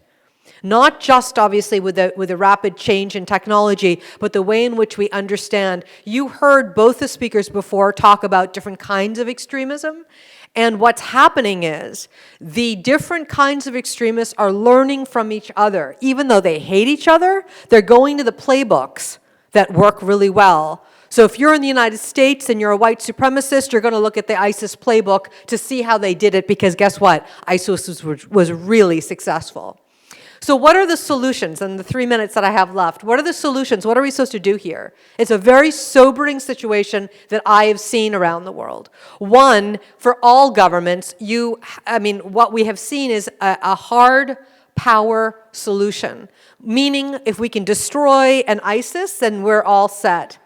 E: Not just obviously with the rapid change in technology, but the way in which we understand. You heard both the speakers before talk about different kinds of extremism. And what's happening is the different kinds of extremists are learning from each other. Even though they hate each other, they're going to the playbooks that work really well. So if you're in the United States and you're a white supremacist, you're going to look at the ISIS playbook to see how they did it, because guess what? ISIS was really successful. So what are the solutions in the 3 minutes that I have left? What are the solutions? What are we supposed to do here? It's a very sobering situation that I have seen around the world. One, for all governments, what we have seen is a hard power solution, meaning if we can destroy an ISIS, then we're all set.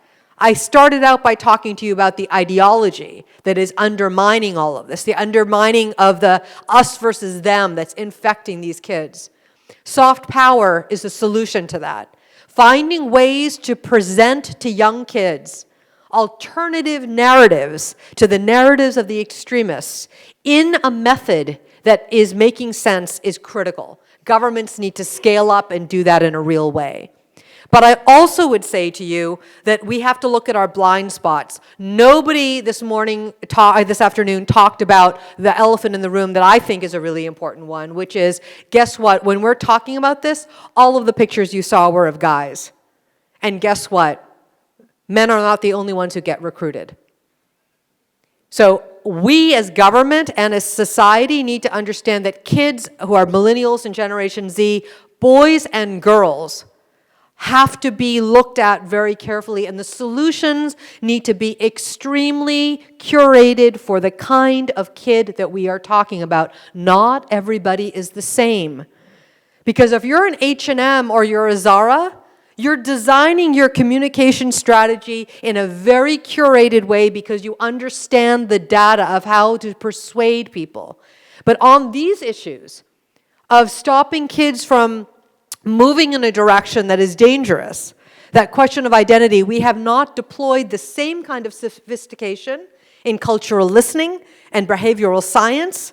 E: I started out by talking to you about the ideology that is undermining all of this, the undermining of the us versus them that's infecting these kids. Soft power is the solution to that. Finding ways to present to young kids alternative narratives to the narratives of the extremists in a method that is making sense is critical. Governments need to scale up and do that in a real way. But I also would say to you that we have to look at our blind spots. Nobody this afternoon talked about the elephant in the room that I think is a really important one, which is, guess what? When we're talking about this, all of the pictures you saw were of guys. And guess what? Men are not the only ones who get recruited. So we as government and as society need to understand that kids who are millennials and Generation Z, boys and girls, have to be looked at very carefully, and the solutions need to be extremely curated for the kind of kid that we are talking about. Not everybody is the same. Because if you're an H&M or you're a Zara, you're designing your communication strategy in a very curated way because you understand the data of how to persuade people. But on these issues of stopping kids from moving in a direction that is dangerous, that question of identity, we have not deployed the same kind of sophistication in cultural listening and behavioral science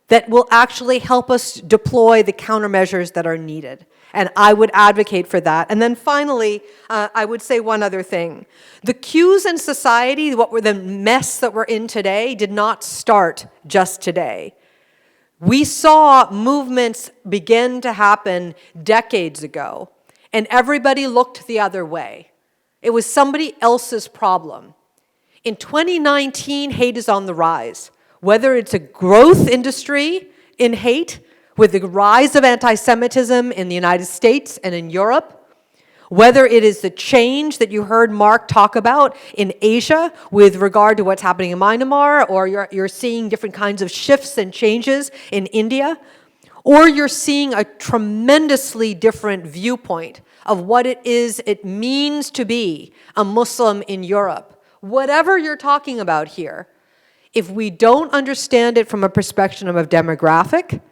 E: that will actually help us deploy the countermeasures that are needed. And I would advocate for that. And then finally, I would say one other thing. The cues in society, the mess that we're in today, did not start just today. We saw movements begin to happen decades ago, and everybody looked the other way. It was somebody else's problem. In 2019, hate is on the rise. Whether it's a growth industry in hate, with the rise of anti-Semitism in the United States and in Europe, whether it is the change that you heard Mark talk about in Asia with regard to what's happening in Myanmar, or you're seeing different kinds of shifts and changes in India, or you're seeing a tremendously different viewpoint of what it means to be a Muslim in Europe. Whatever you're talking about here, if we don't understand it from a perspective of demographic,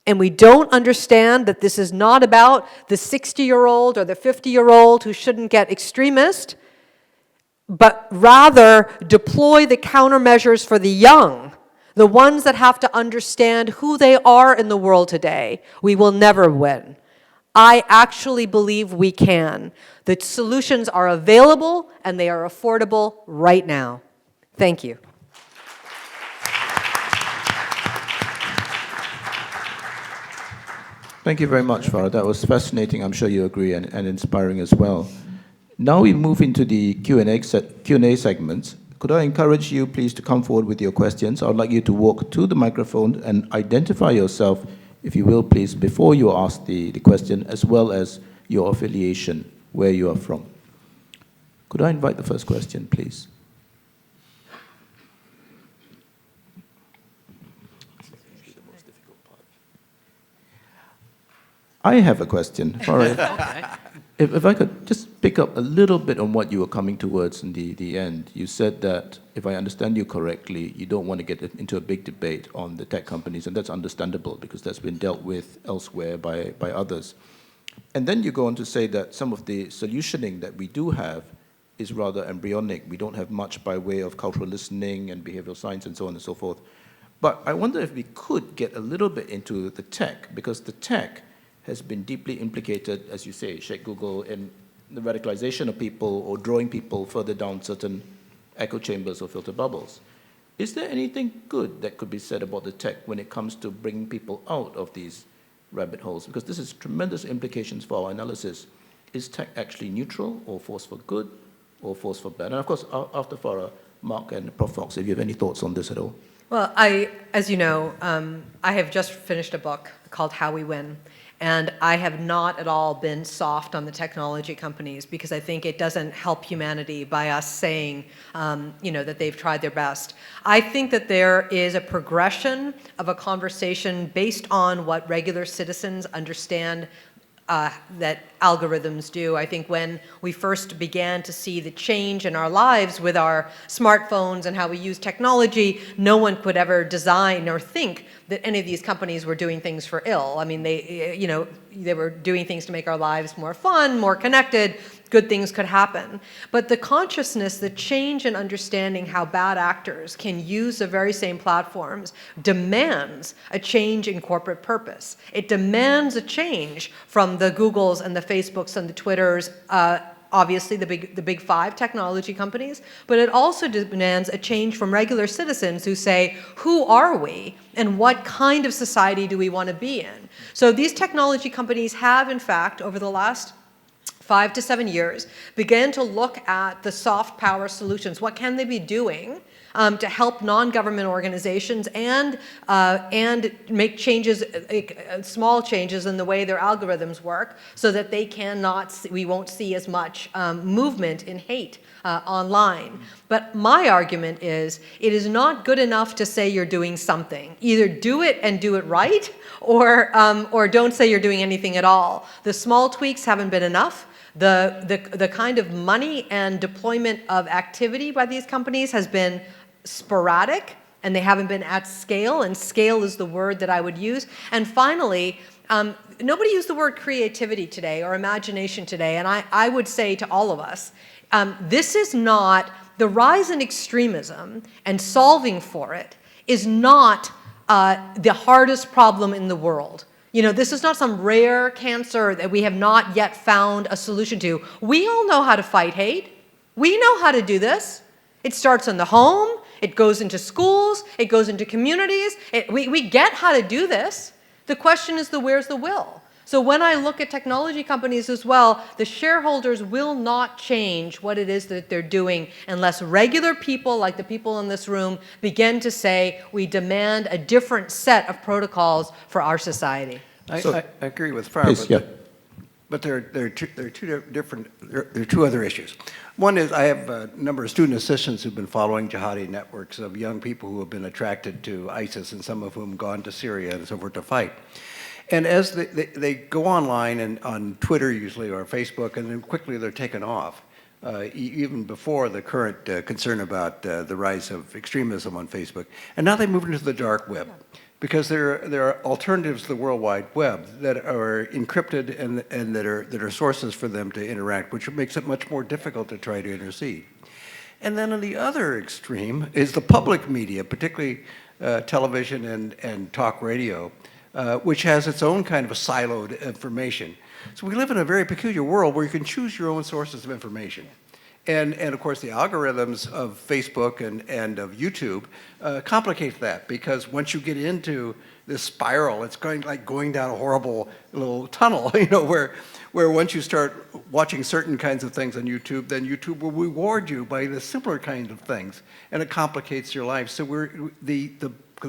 E: and we don't understand that this is not about the 60-year-old or the 50-year-old who shouldn't get extremist, but rather deploy the countermeasures for the young, the ones that have to understand who they are in the world today, we will never win. I actually believe we can. The solutions are available and they are affordable right now. Thank you.
B: Thank you very much, Farah. That was fascinating. I'm sure you agree, and inspiring as well. Now we move into the Q&A segments. Could I encourage you, please, to come forward with your questions? I would like you to walk to the microphone and identify yourself, if you will, please, before you ask the question, as well as your affiliation, where you are from. Could I invite the first question, please? I have a question. Farah,
D: Okay.
B: if I could just pick up a little bit on what you were coming towards in the end. You said that, if I understand you correctly, you don't want to get into a big debate on the tech companies, and that's understandable because that's been dealt with elsewhere by others. And then you go on to say that some of the solutioning that we do have is rather embryonic. We don't have much by way of cultural listening and behavioral science and so on and so forth. But I wonder if we could get a little bit into the tech, because the tech has been deeply implicated, as you say, Sheikh Google, in the radicalization of people or drawing people further down certain echo chambers or filter bubbles. Is there anything good that could be said about the tech when it comes to bringing people out of these rabbit holes? Because this has tremendous implications for our analysis. Is tech actually neutral or force for good or force for bad? And of course, after Farah, Mark and Prof. Fox, if you have any thoughts on this at all.
E: Well, as you know, I have just finished a book called How We Win. And I have not at all been soft on the technology companies because I think it doesn't help humanity by us saying, that they've tried their best. I think that there is a progression of a conversation based on what regular citizens understand that algorithms do. I think when we first began to see the change in our lives with our smartphones and how we use technology, no one could ever design or think that any of these companies were doing things for ill. I mean, they were doing things to make our lives more fun, more connected. Good things could happen. But the consciousness, the change in understanding how bad actors can use the very same platforms demands a change in corporate purpose. It demands a change from the Googles and the Facebooks and the Twitters, obviously the big five technology companies, but it also demands a change from regular citizens who say, who are we and what kind of society do we want to be in? So these technology companies have, in fact, over the last 5 to 7 years, began to look at the soft power solutions. What can they be doing to help non-government organizations and make changes, small changes in the way their algorithms work, so that they we won't see as much movement in hate online. But my argument is, it is not good enough to say you're doing something. Either do it and do it right, or don't say you're doing anything at all. The small tweaks haven't been enough. The kind of money and deployment of activity by these companies has been sporadic, and they haven't been at scale, and scale is the word that I would use. And finally, nobody used the word creativity today or imagination today, and I would say to all of us, this is not, the rise in extremism and solving for it is not the hardest problem in the world. You know, this is not some rare cancer that we have not yet found a solution to. We all know how to fight hate. We know how to do this. It starts in the home. It goes into schools. It goes into communities. We get how to do this. The question is where's the will? So when I look at technology companies as well, the shareholders will not change what it is that they're doing unless regular people, like the people in this room, begin to say, we demand a different set of protocols for our society.
C: I agree with Farah, but there are two other issues. One is, I have a number of student assistants who've been following jihadi networks of young people who have been attracted to ISIS, and some of whom gone to Syria and so forth to fight. And as they go online, and on Twitter usually, or Facebook, and then quickly they're taken off, even before the current concern about the rise of extremism on Facebook. And now they move into the dark web, because there are alternatives to the World Wide Web that are encrypted and that are sources for them to interact, which makes it much more difficult to try to intercede. And then on the other extreme is the public media, particularly television and talk radio, which has its own kind of a siloed information. So we live in a very peculiar world where you can choose your own sources of information. And of course, the algorithms of Facebook and of YouTube complicate that, because once you get into this spiral, it's going down a horrible little tunnel, you know, where once you start watching certain kinds of things on YouTube, then YouTube will reward you by the simpler kinds of things, and it complicates your life. So the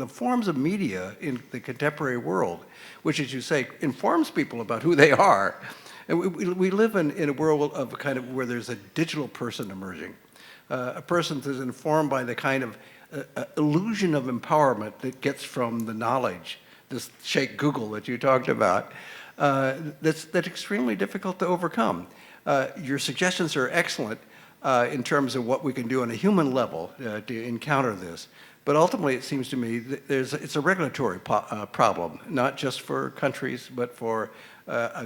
C: forms of media in the contemporary world, which, as you say, informs people about who they are. And we live in a world of kind of where there's a digital person emerging, a person that's informed by the kind of illusion of empowerment that gets from the knowledge, this Sheikh Google that you talked about, that's extremely difficult to overcome. Your suggestions are excellent in terms of what we can do on a human level to encounter this. But ultimately, it seems to me that it's a regulatory problem, not just for countries, but for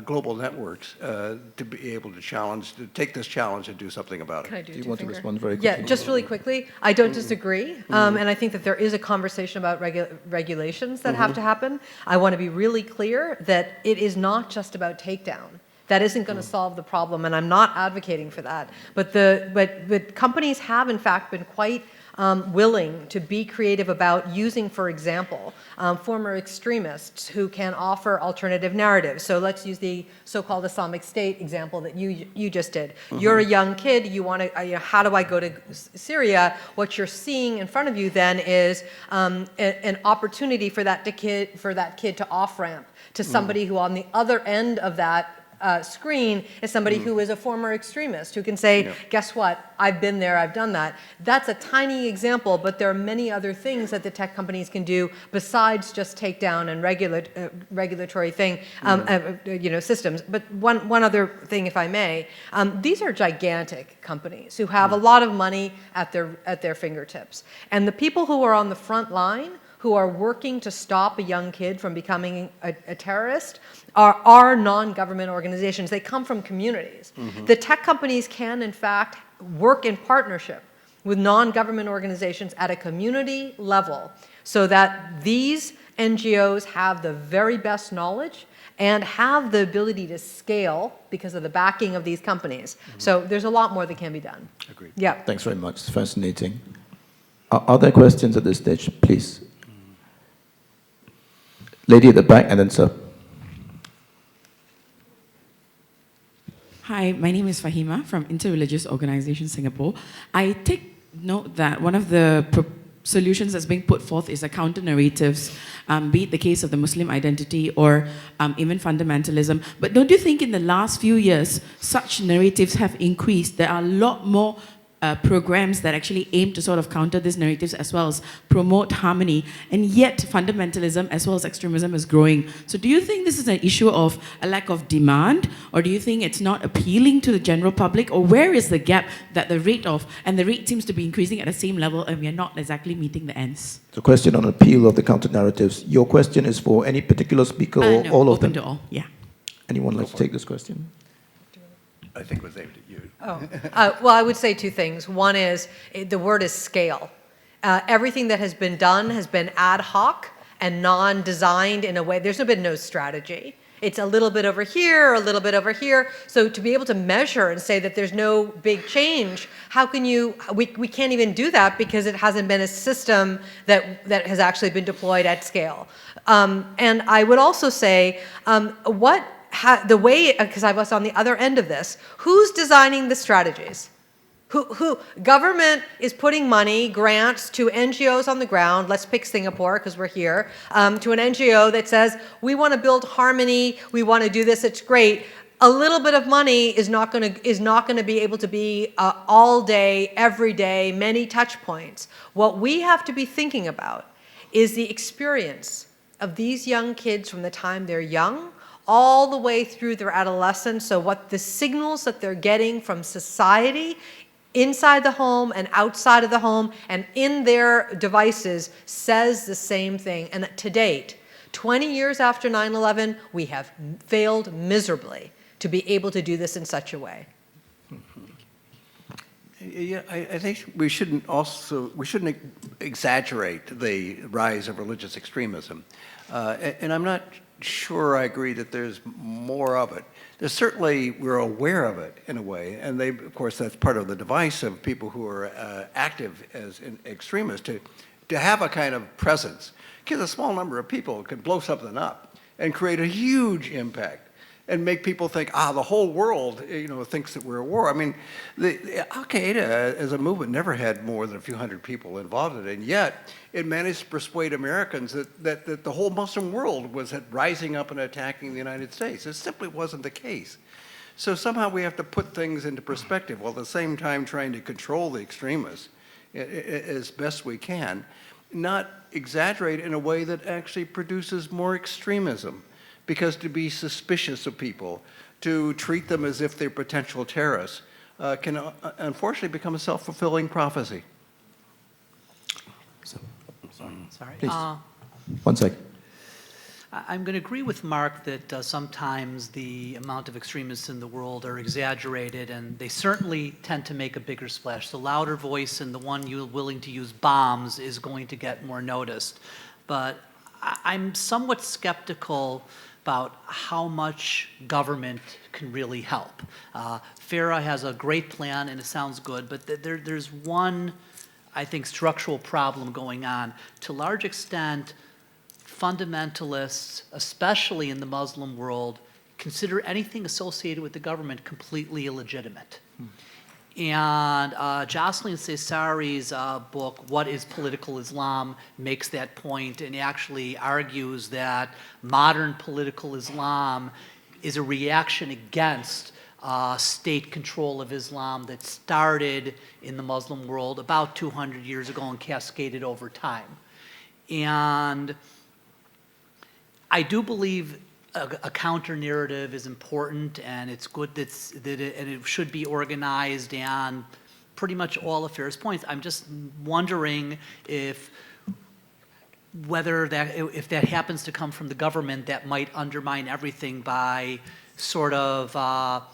C: global networks to be able to take this challenge and do something about it.
E: Can I do
B: you
E: two
B: want to
E: finger?
B: respond very quickly?
E: Yeah, just really quickly. I don't disagree. And I think that there is a conversation about regulations that have to happen. I want to be really clear that it is not just about takedown. That isn't going to solve the problem, and I'm not advocating for that. But companies have, in fact, been quite willing to be creative about using, for example, former extremists who can offer alternative narratives. So let's use the so-called Islamic State example that you just did. You're a young kid, you want to, how do I go to Syria? What you're seeing in front of you then is an opportunity for that kid to off-ramp to somebody who on the other end of that screen is somebody who is a former extremist who can say, guess what, I've been there, I've done that. That's a tiny example, but there are many other things that the tech companies can do besides just take down and regulatory thing, systems. But one other thing, if I may, these are gigantic companies who have a lot of money at their fingertips. And the people who are on the front line, who are working to stop a young kid from becoming a terrorist, are non-government organizations. They come from communities. The tech companies can, in fact, work in partnership with non-government organizations at a community level so that these NGOs have the very best knowledge and have the ability to scale because of the backing of these companies. So there's a lot more that can be done.
B: Agreed.
E: Yeah.
B: Thanks very much. It's fascinating. Are there questions at this stage, please? Lady at the back, and then sir.
F: Hi, my name is Fahima from Interreligious Organisation Singapore. I take note that one of the solutions that's being put forth is a counter-narratives, be it the case of the Muslim identity or even fundamentalism. But don't you think in the last few years, such narratives have increased? There are a lot more programs that actually aim to sort of counter these narratives as well as promote harmony, and yet fundamentalism as well as extremism is growing. So do you think this is an issue of a lack of demand, or do you think it's not appealing to the general public, or where is the gap that the rate seems to be increasing at the same level and we are not exactly meeting the ends?
B: The question on appeal of the counter-narratives. Your question is for any particular speaker or
F: No,
B: all of them?
F: open to all, yeah.
B: Anyone like to take this question?
C: I think it was aimed at you.
E: Well, I would say two things. One is, the word is scale. Everything that has been done has been ad hoc and non-designed in a way. There's been no strategy. It's a little bit over here, a little bit over here. So to be able to measure and say that there's no big change, how can you, we can't even do that because it hasn't been a system that has actually been deployed at scale. And I would also say, the way, because I was on the other end of this, who's designing the strategies? Who government is putting money, grants to NGOs on the ground, let's pick Singapore because we're here, to an NGO that says, we want to build harmony, we want to do this, it's great. A little bit of money is not going to be able to be all day, every day, many touch points. What we have to be thinking about is the experience of these young kids from the time they're young all the way through their adolescence. So what the signals that they're getting from society inside the home and outside of the home and in their devices says the same thing. And to date, 20 years after 9/11, we have failed miserably to be able to do this in such a way.
C: Yeah, I think we shouldn't exaggerate the rise of religious extremism. And I'm not sure I agree that there's more of it. There's certainly, we're aware of it in a way, and of course, that's part of the device of people who are active as extremists, to have a kind of presence. Because a small number of people can blow something up and create a huge impact and make people think, the whole world, thinks that we're at war. I mean, Al-Qaeda as a movement never had more than a few hundred people involved in it, and yet it managed to persuade Americans that the whole Muslim world was rising up and attacking the United States. It simply wasn't the case. So somehow we have to put things into perspective while at the same time trying to control the extremists as best we can, not exaggerate in a way that actually produces more extremism. Because to be suspicious of people, to treat them as if they're potential terrorists, can unfortunately become a self-fulfilling prophecy.
D: Sorry.
B: Please. 1 second.
D: I'm going to agree with Mark that sometimes the amount of extremists in the world are exaggerated, and they certainly tend to make a bigger splash. The louder voice and the one you're willing to use bombs is going to get more noticed. But I'm somewhat skeptical about how much government can really help. Farah has a great plan, and it sounds good, but there's one, I think, structural problem going on. To a large extent, fundamentalists, especially in the Muslim world, consider anything associated with the government completely illegitimate. And Jocelyn Cesari's book, What is Political Islam, makes that point and actually argues that modern political Islam is a reaction against state control of Islam that started in the Muslim world about 200 years ago and cascaded over time. And I do believe a counter-narrative is important, and it's good and it should be organized and pretty much all affairs points. I'm just wondering if that happens to come from the government, that might undermine everything by sort of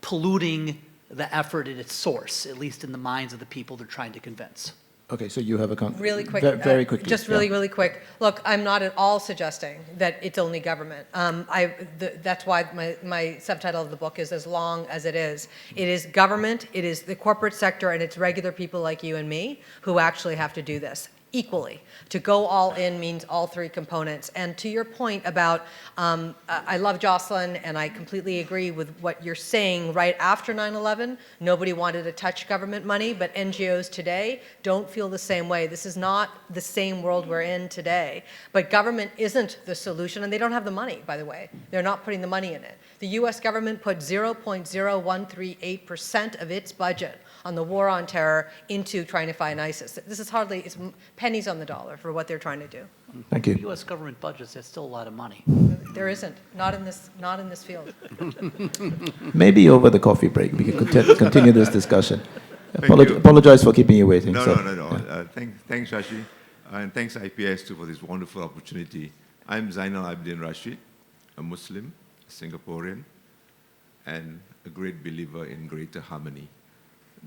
D: polluting the effort at its source, at least in the minds of the people they're trying to convince.
B: Okay, so you have a comment.
E: Really quick.
B: Very quickly.
E: Just really quick. Look, I'm not at all suggesting that it's only government. That's why my subtitle of the book is As Long as It Is. It is government, it is the corporate sector, and it's regular people like you and me who actually have to do this equally. To go all in means all three components. And to your point about, I love Jocelyn, and I completely agree with what you're saying. Right after 9/11, nobody wanted to touch government money, but NGOs today don't feel the same way. This is not the same world we're in today. But government isn't the solution, and they don't have the money, by the way. They're not putting the money in it. The US government put 0.0138% of its budget on the war on terror into trying to fight ISIS. This is hardly, it's pennies on the dollar for what they're trying to do.
B: Thank you.
D: U.S. government budgets, that's still a lot of money.
E: There isn't, not in this field.
B: Maybe over the coffee break, we can continue this discussion. Apologize for keeping you waiting.
G: No,
B: sir.
G: no. Thanks, Shashi, and thanks IPS too for this wonderful opportunity. I'm Zainal Abidin Rashid, a Muslim, Singaporean, and a great believer in greater harmony.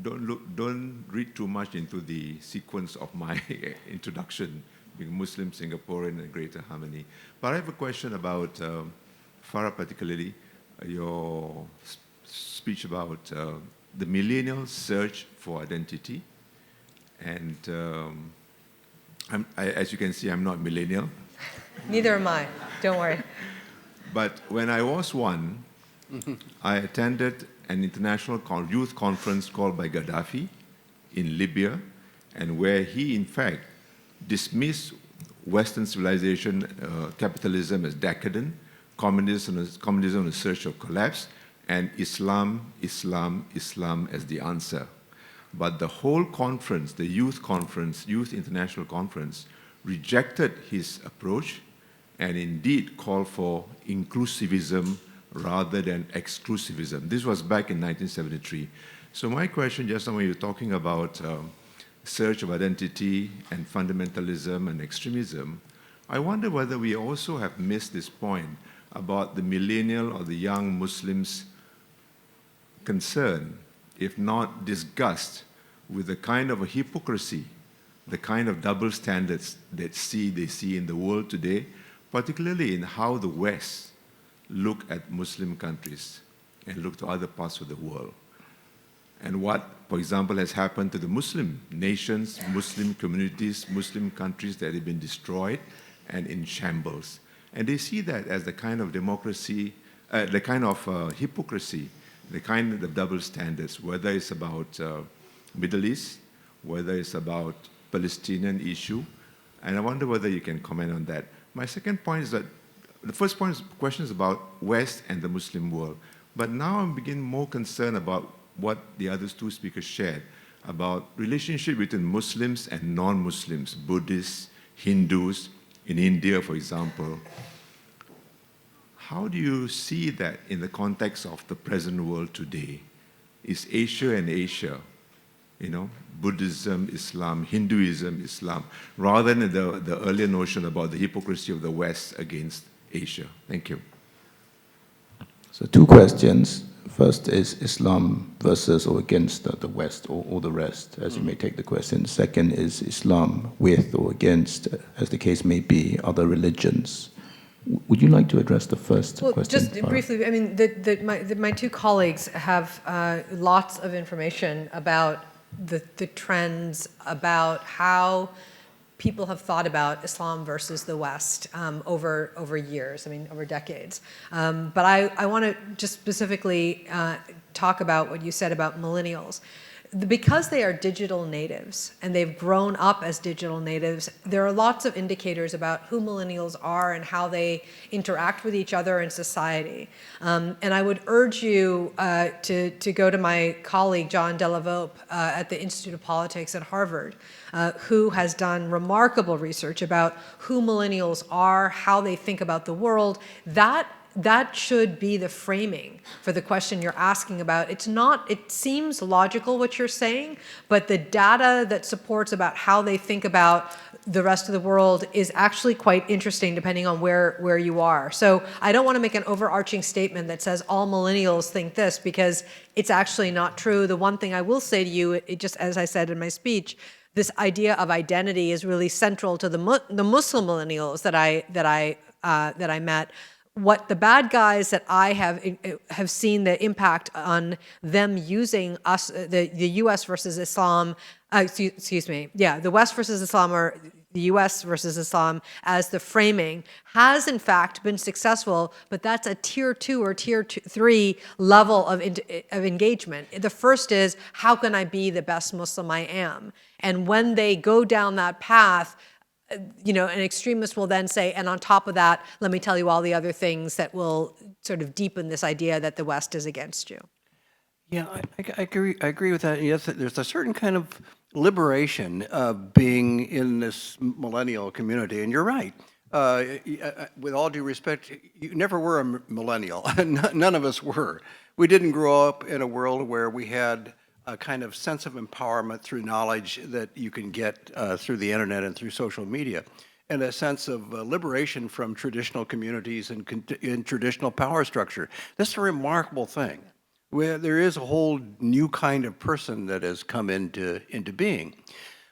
G: Don't read too much into the sequence of my introduction, being Muslim, Singaporean, and greater harmony. But I have a question about Farah, particularly your speech about the millennial search for identity. And as you can see, I'm not millennial.
E: Neither am I, don't worry.
G: But when I was one, I attended an international youth conference called by Gaddafi in Libya, and where he, in fact, dismissed Western civilization, capitalism as decadent, communism on the search of collapse, and Islam as the answer. But the whole conference, the youth international conference, rejected his approach and indeed called for inclusivism rather than exclusivism. This was back in 1973. So my question, just now when you're talking about search of identity and fundamentalism and extremism, I wonder whether we also have missed this point about the millennial or the young Muslims' concern, if not disgust, with the kind of a hypocrisy, the kind of double standards that they see in the world today, particularly in how the West look at Muslim countries and look to other parts of the world. And what, for example, has happened to the Muslim nations, Muslim communities, Muslim countries that have been destroyed and in shambles. And they see that as the kind of democracy, the kind of hypocrisy, the kind of double standards, whether it's about Middle East, whether it's about Palestinian issue. And I wonder whether you can comment on that. My second point is that the first question is about West and the Muslim world. But now I'm beginning more concerned about what the other two speakers shared, about relationship between Muslims and non-Muslims, Buddhists, Hindus, in India, for example. How do you see that in the context of the present world today? Is Asia and Asia, Buddhism, Islam, Hinduism, Islam, rather than the earlier notion about the hypocrisy of the West against Asia? Thank you.
B: So two questions. First is Islam versus or against the West or the rest, as you may take the question. Second is Islam with or against, as the case may be, other religions. Would you like to address the first question?
E: Just briefly, I mean, my two colleagues have lots of information about the trends, about how people have thought about Islam versus the West over years, over decades. But I want to just specifically talk about what you said about millennials. because they are digital natives and they've grown up as digital natives, there are lots of indicators about who millennials are and how they interact with each other in society. And I would urge you to go to my colleague, John Delavolpe, at the Institute of Politics at Harvard, who has done remarkable research about who millennials are, how they think about the world. That should be the framing for the question you're asking about. It's not, it seems logical what you're saying, but the data that supports about how they think about the rest of the world is actually quite interesting depending on where you are. So I don't want to make an overarching statement that says all millennials think this, because it's actually not true. The one thing I will say to you, it just as I said in my speech, this idea of identity is really central to the Muslim millennials that I met. What the bad guys that I have seen the impact on them using us, the U.S. versus Islam, the West versus Islam, or the U.S. versus Islam as the framing, has in fact been successful, but that's a tier 2 or tier 3 level of engagement. The first is, how can I be the best Muslim I am? And when they go down that path, an extremist will then say, and on top of that, let me tell you all the other things that will sort of deepen this idea that the West is against you.
C: Yeah, I agree with that. Yes, there's a certain kind of liberation of being in this millennial community, and you're right. With all due respect, you never were a millennial. None of us were. We didn't grow up in a world where we had a kind of sense of empowerment through knowledge that you can get through the internet and through social media, and a sense of liberation from traditional communities and traditional power structure. That's a remarkable thing, where there is a whole new kind of person that has come into being.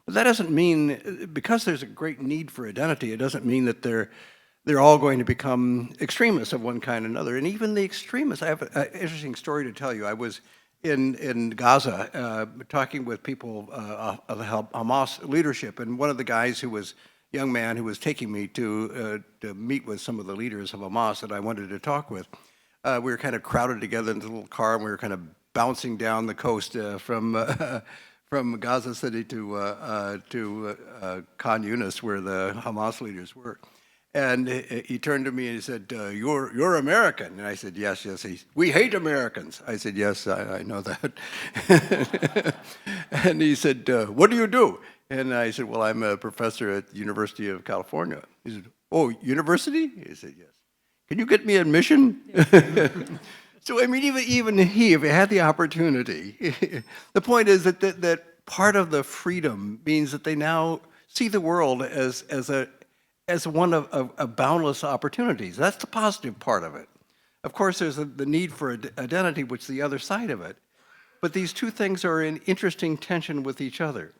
C: But that doesn't mean, because there's a great need for identity, it doesn't mean that they're all going to become extremists of one kind or another. And even the extremists, I have an interesting story to tell you. I was in Gaza, talking with people of the Hamas leadership, and one of the guys who was a young man who was taking me to meet with some of the leaders of Hamas that I wanted to talk with, we were kind of crowded together in the little car, and we were kind of bouncing down the coast from Gaza City to Khan Yunis, where the Hamas leaders were. And he turned to me and he said, you're American. And I said, yes. We hate Americans. I said, yes, I know that. And he said, what do you do? And I said, well, I'm a professor at the University of California. He said, oh, university? He said, yes. Can you get me admission? So, I mean, even he, if he had the opportunity, the point is that part of the freedom means that they now see the world as one of boundless opportunities. That's the positive part of it. Of course, there's the need for identity, which is the other side of it. But these two things are in interesting tension with each other.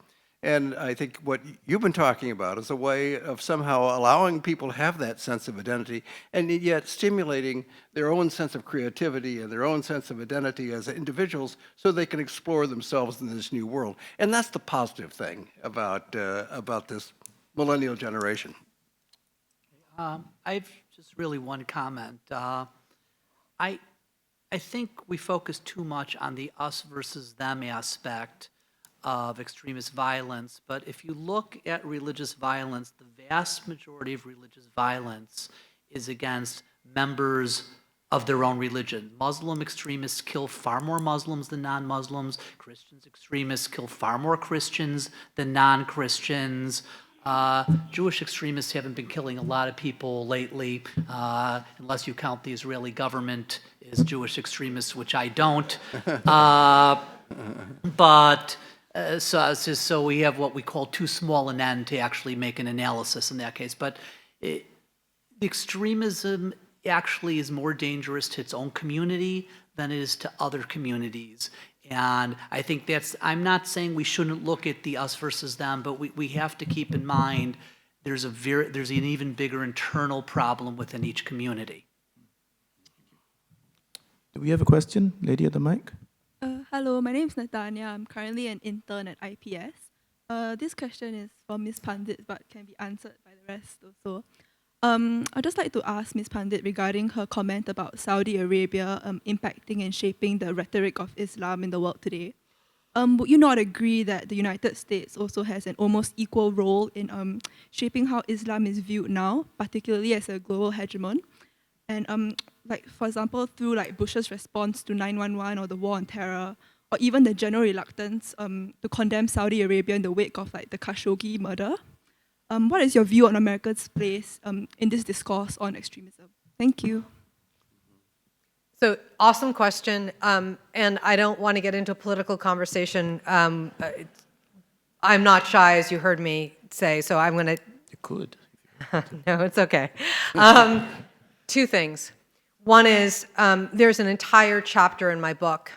C: And I think what you've been talking about is a way of somehow allowing people to have that sense of identity, and yet stimulating their own sense of creativity and their own sense of identity as individuals so they can explore themselves in this new world. And that's the positive thing about this millennial generation.
D: I've just really one comment. I think we focus too much on the us versus them aspect of extremist violence, but if you look at religious violence, the vast majority of religious violence is against members of their own religion. Muslim extremists kill far more Muslims than non-Muslims. Christians extremists kill far more Christians than non-Christians. Jewish extremists haven't been killing a lot of people lately, unless you count the Israeli government as Jewish extremists, which I don't. So we have what we call too small an N to actually make an analysis in that case. But the extremism actually is more dangerous to its own community than it is to other communities. And I think I'm not saying we shouldn't look at the us versus them, but we have to keep in mind there's an even bigger internal problem within each community.
B: Do we have a question? Lady at the mic.
H: Hello, my name is Natanya. I'm currently an intern at IPS. This question is for Ms. Pandit, but can be answered by the rest also. I'd just like to ask Ms. Pandit regarding her comment about Saudi Arabia impacting and shaping the rhetoric of Islam in the world today. would you not agree that the United States also has an almost equal role in shaping how Islam is viewed now, particularly as a global hegemon? And like, for example, through like Bush's response to 9/11 or the war on terror, or even the general reluctance to condemn Saudi Arabia in the wake of like the Khashoggi murder. What is your view on America's place in this discourse on extremism? Thank you.
E: So, awesome question, and I don't want to get into a political conversation. I'm not shy, as you heard me say, so I'm going to...
B: You could.
E: No, it's okay. Two things. One is, there's an entire chapter in my book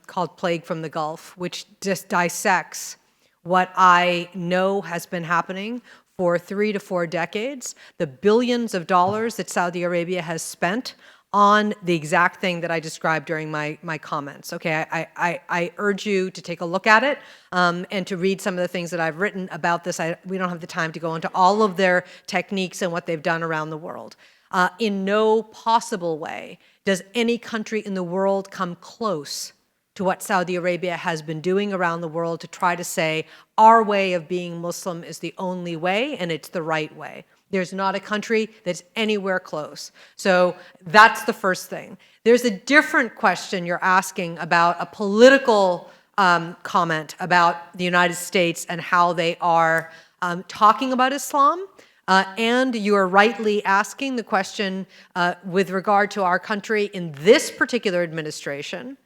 E: called Plague from the Gulf, which just dissects what I know has been happening for 3 to 4 decades, the billions of dollars that Saudi Arabia has spent on the exact thing that I described during my comments. Okay, I urge you to take a look at it and to read some of the things that I've written about this. We don't have the time to go into all of their techniques and what they've done around the world. In no possible way does any country in the world come close to what Saudi Arabia has been doing around the world to try to say our way of being Muslim is the only way and it's the right way. There's not a country that's anywhere close. So that's the first thing. There's a different question you're asking about a political comment about the United States and how they are talking about Islam. And you are rightly asking the question with regard to our country in this particular administration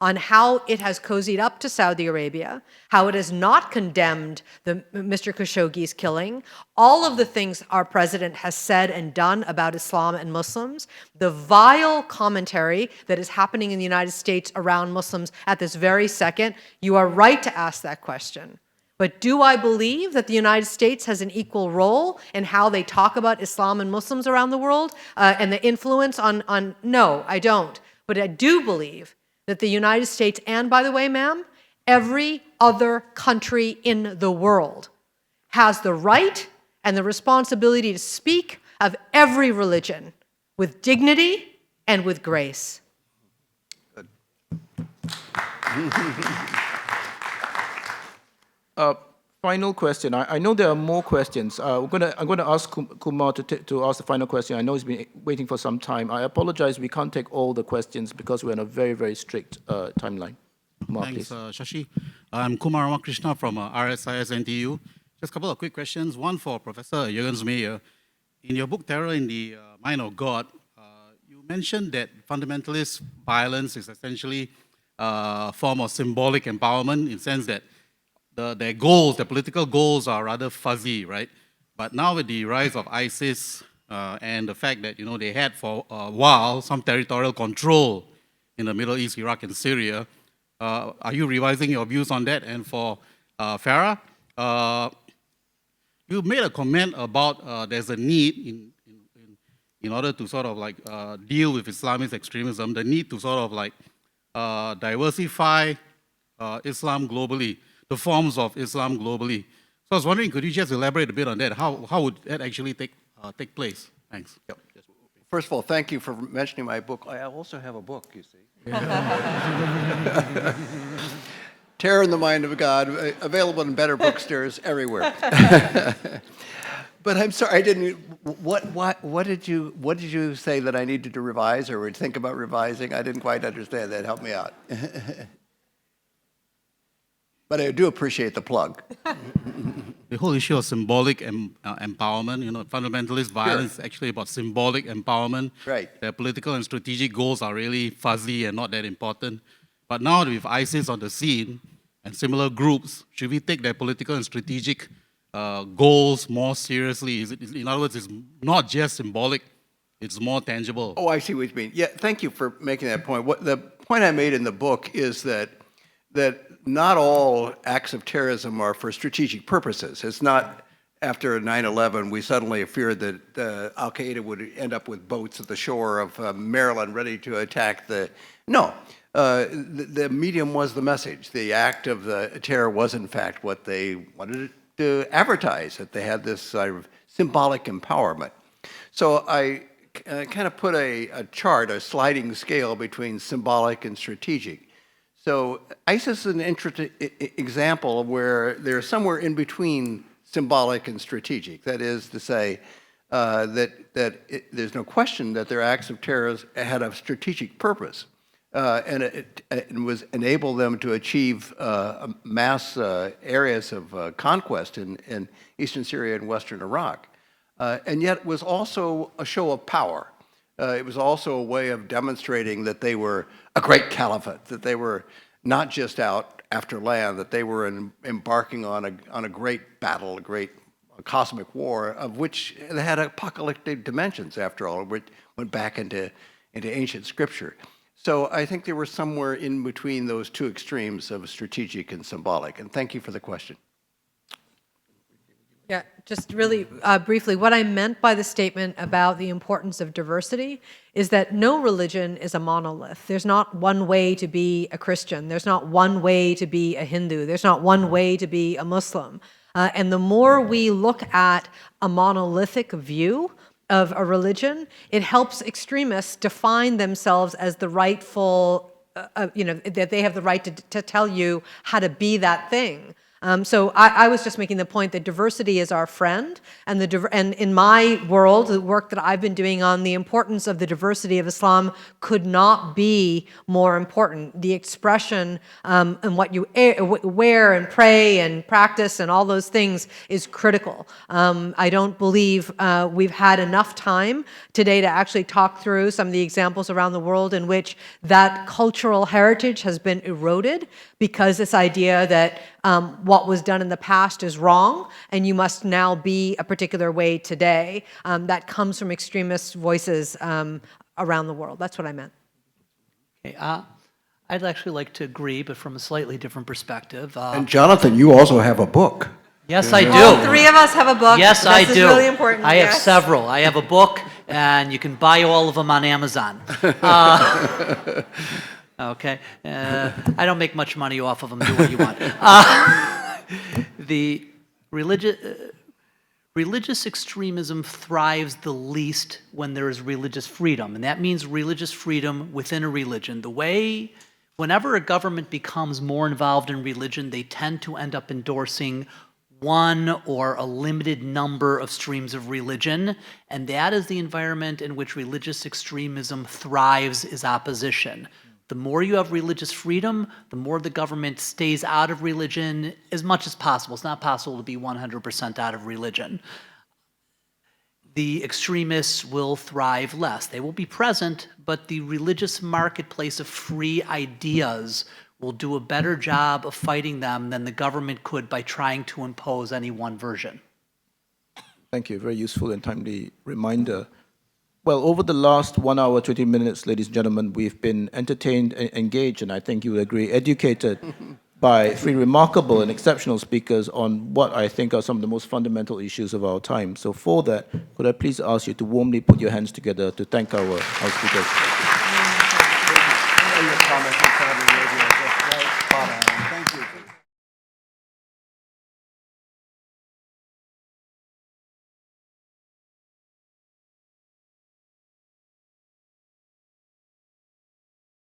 E: on how it has cozied up to Saudi Arabia, how it has not condemned Mr. Khashoggi's killing, all of the things our president has said and done about Islam and Muslims, the vile commentary that is happening in the United States around Muslims at this very second. You are right to ask that question. But do I believe that the United States has an equal role in how they talk about Islam and Muslims around the world and the influence on? No, I don't. But I do believe that the United States, and by the way, ma'am, every other country in the world has the right and the responsibility to speak of every religion with dignity and with grace.
C: Good.
B: Final question. I know there are more questions. I'm going to ask Kumar to ask the final question. I know he's been waiting for some time. I apologize, we can't take all the questions because we're on a very, very strict timeline. Kumar,
I: Thanks,
B: please.
I: Shashi. I'm Kumar Ramakrishna from RSIS NTU. Just a couple of quick questions. One for Professor Juergensmeyer. In your book, Terror in the Mind of God, you mentioned that fundamentalist violence is essentially a form of symbolic empowerment in the sense that their goals, their political goals are rather fuzzy, right? But now with the rise of ISIS and the fact that, they had for a while some territorial control in the Middle East, Iraq and Syria, are you revising your views on that? And for Farah, you made a comment about there's a need in order to sort of like deal with Islamist extremism, the need to sort of like diversify Islam globally, the forms of Islam globally. So I was wondering, could you just elaborate a bit on that? How would that actually take place? Thanks.
C: Yep. First of all, thank you for mentioning my book. I also have a book, you see. Terror in the Mind of God, available in better bookstores everywhere. But I'm sorry, I didn't. What did you say that I needed to revise or would think about revising? I didn't quite understand that. Help me out. But I do appreciate the plug.
I: The whole issue of symbolic empowerment, fundamentalist violence is actually about symbolic empowerment.
C: Right.
I: Their political and strategic goals are really fuzzy and not that important. But now with ISIS on the scene and similar groups, should we take their political and strategic goals more seriously? In other words, it's not just symbolic, it's more tangible.
C: Oh, I see what you mean. Yeah, thank you for making that point. The point I made in the book is that not all acts of terrorism are for strategic purposes. It's not after 9/11 we suddenly feared that Al-Qaeda would end up with boats at the shore of Maryland ready to attack the... No, the medium was the message. The act of the terror was in fact what they wanted to advertise, that they had this sort of symbolic empowerment. So I kind of put a chart, a sliding scale between symbolic and strategic. So ISIS is an interesting example where they're somewhere in between symbolic and strategic. That is to say, there's no question that their acts of terror had a strategic purpose, and it was enable them to achieve mass areas of conquest in eastern Syria and western Iraq, and yet was also a show of power. It was also a way of demonstrating that they were a great caliphate, that they were not just out after land, that they were embarking on a great battle, a great cosmic war, of which it had apocalyptic dimensions, after all, which went back into ancient scripture. So I think they were somewhere in between those two extremes of strategic and symbolic. And thank you for the question.
E: Yeah, just really briefly, what I meant by the statement about the importance of diversity is that no religion is a monolith. There's not one way to be a Christian. There's not one way to be a Hindu. There's not one way to be a Muslim. And the more we look at a monolithic view of a religion, it helps extremists define themselves as the rightful, that they have the right to tell you how to be that thing. So I was just making the point that diversity is our friend, and in my world, the work that I've been doing on the importance of the diversity of Islam could not be more important. The expression and what you wear and pray and practice and all those things is critical. I don't believe we've had enough time today to actually talk through some of the examples around the world in which that cultural heritage has been eroded because this idea that what was done in the past is wrong, and you must now be a particular way today. That comes from extremist voices around the world. That's what I meant.
D: Okay, I'd actually like to agree, but from a slightly different perspective.
C: And Jonathan, you also have a book.
D: Yes, I do.
E: All three of us have a book.
D: Yes, I do.
E: This is really important.
D: I have several. I have a book, and you can buy all of them on Amazon. Okay, I don't make much money off of them. Do what you want. The religious extremism thrives the least when there is religious freedom, and that means religious freedom within a religion. Whenever a government becomes more involved in religion, they tend to end up endorsing one or a limited number of streams of religion, and that is the environment in which religious extremism thrives, is opposition. The more you have religious freedom, the more the government stays out of religion as much as possible. It's not possible to be 100% out of religion. The extremists will thrive less. They will be present, but the religious marketplace of free ideas will do a better job of fighting them than the government could by trying to impose any one version.
B: Thank you. Very useful and timely reminder. Well, over the last 1 hour, 20 minutes, ladies and gentlemen, we've been entertained, engaged, and I think you would agree, educated by three remarkable and exceptional speakers on what I think are some of the most fundamental issues of our time. So for that, could I please ask you to warmly put your hands together to thank our speakers.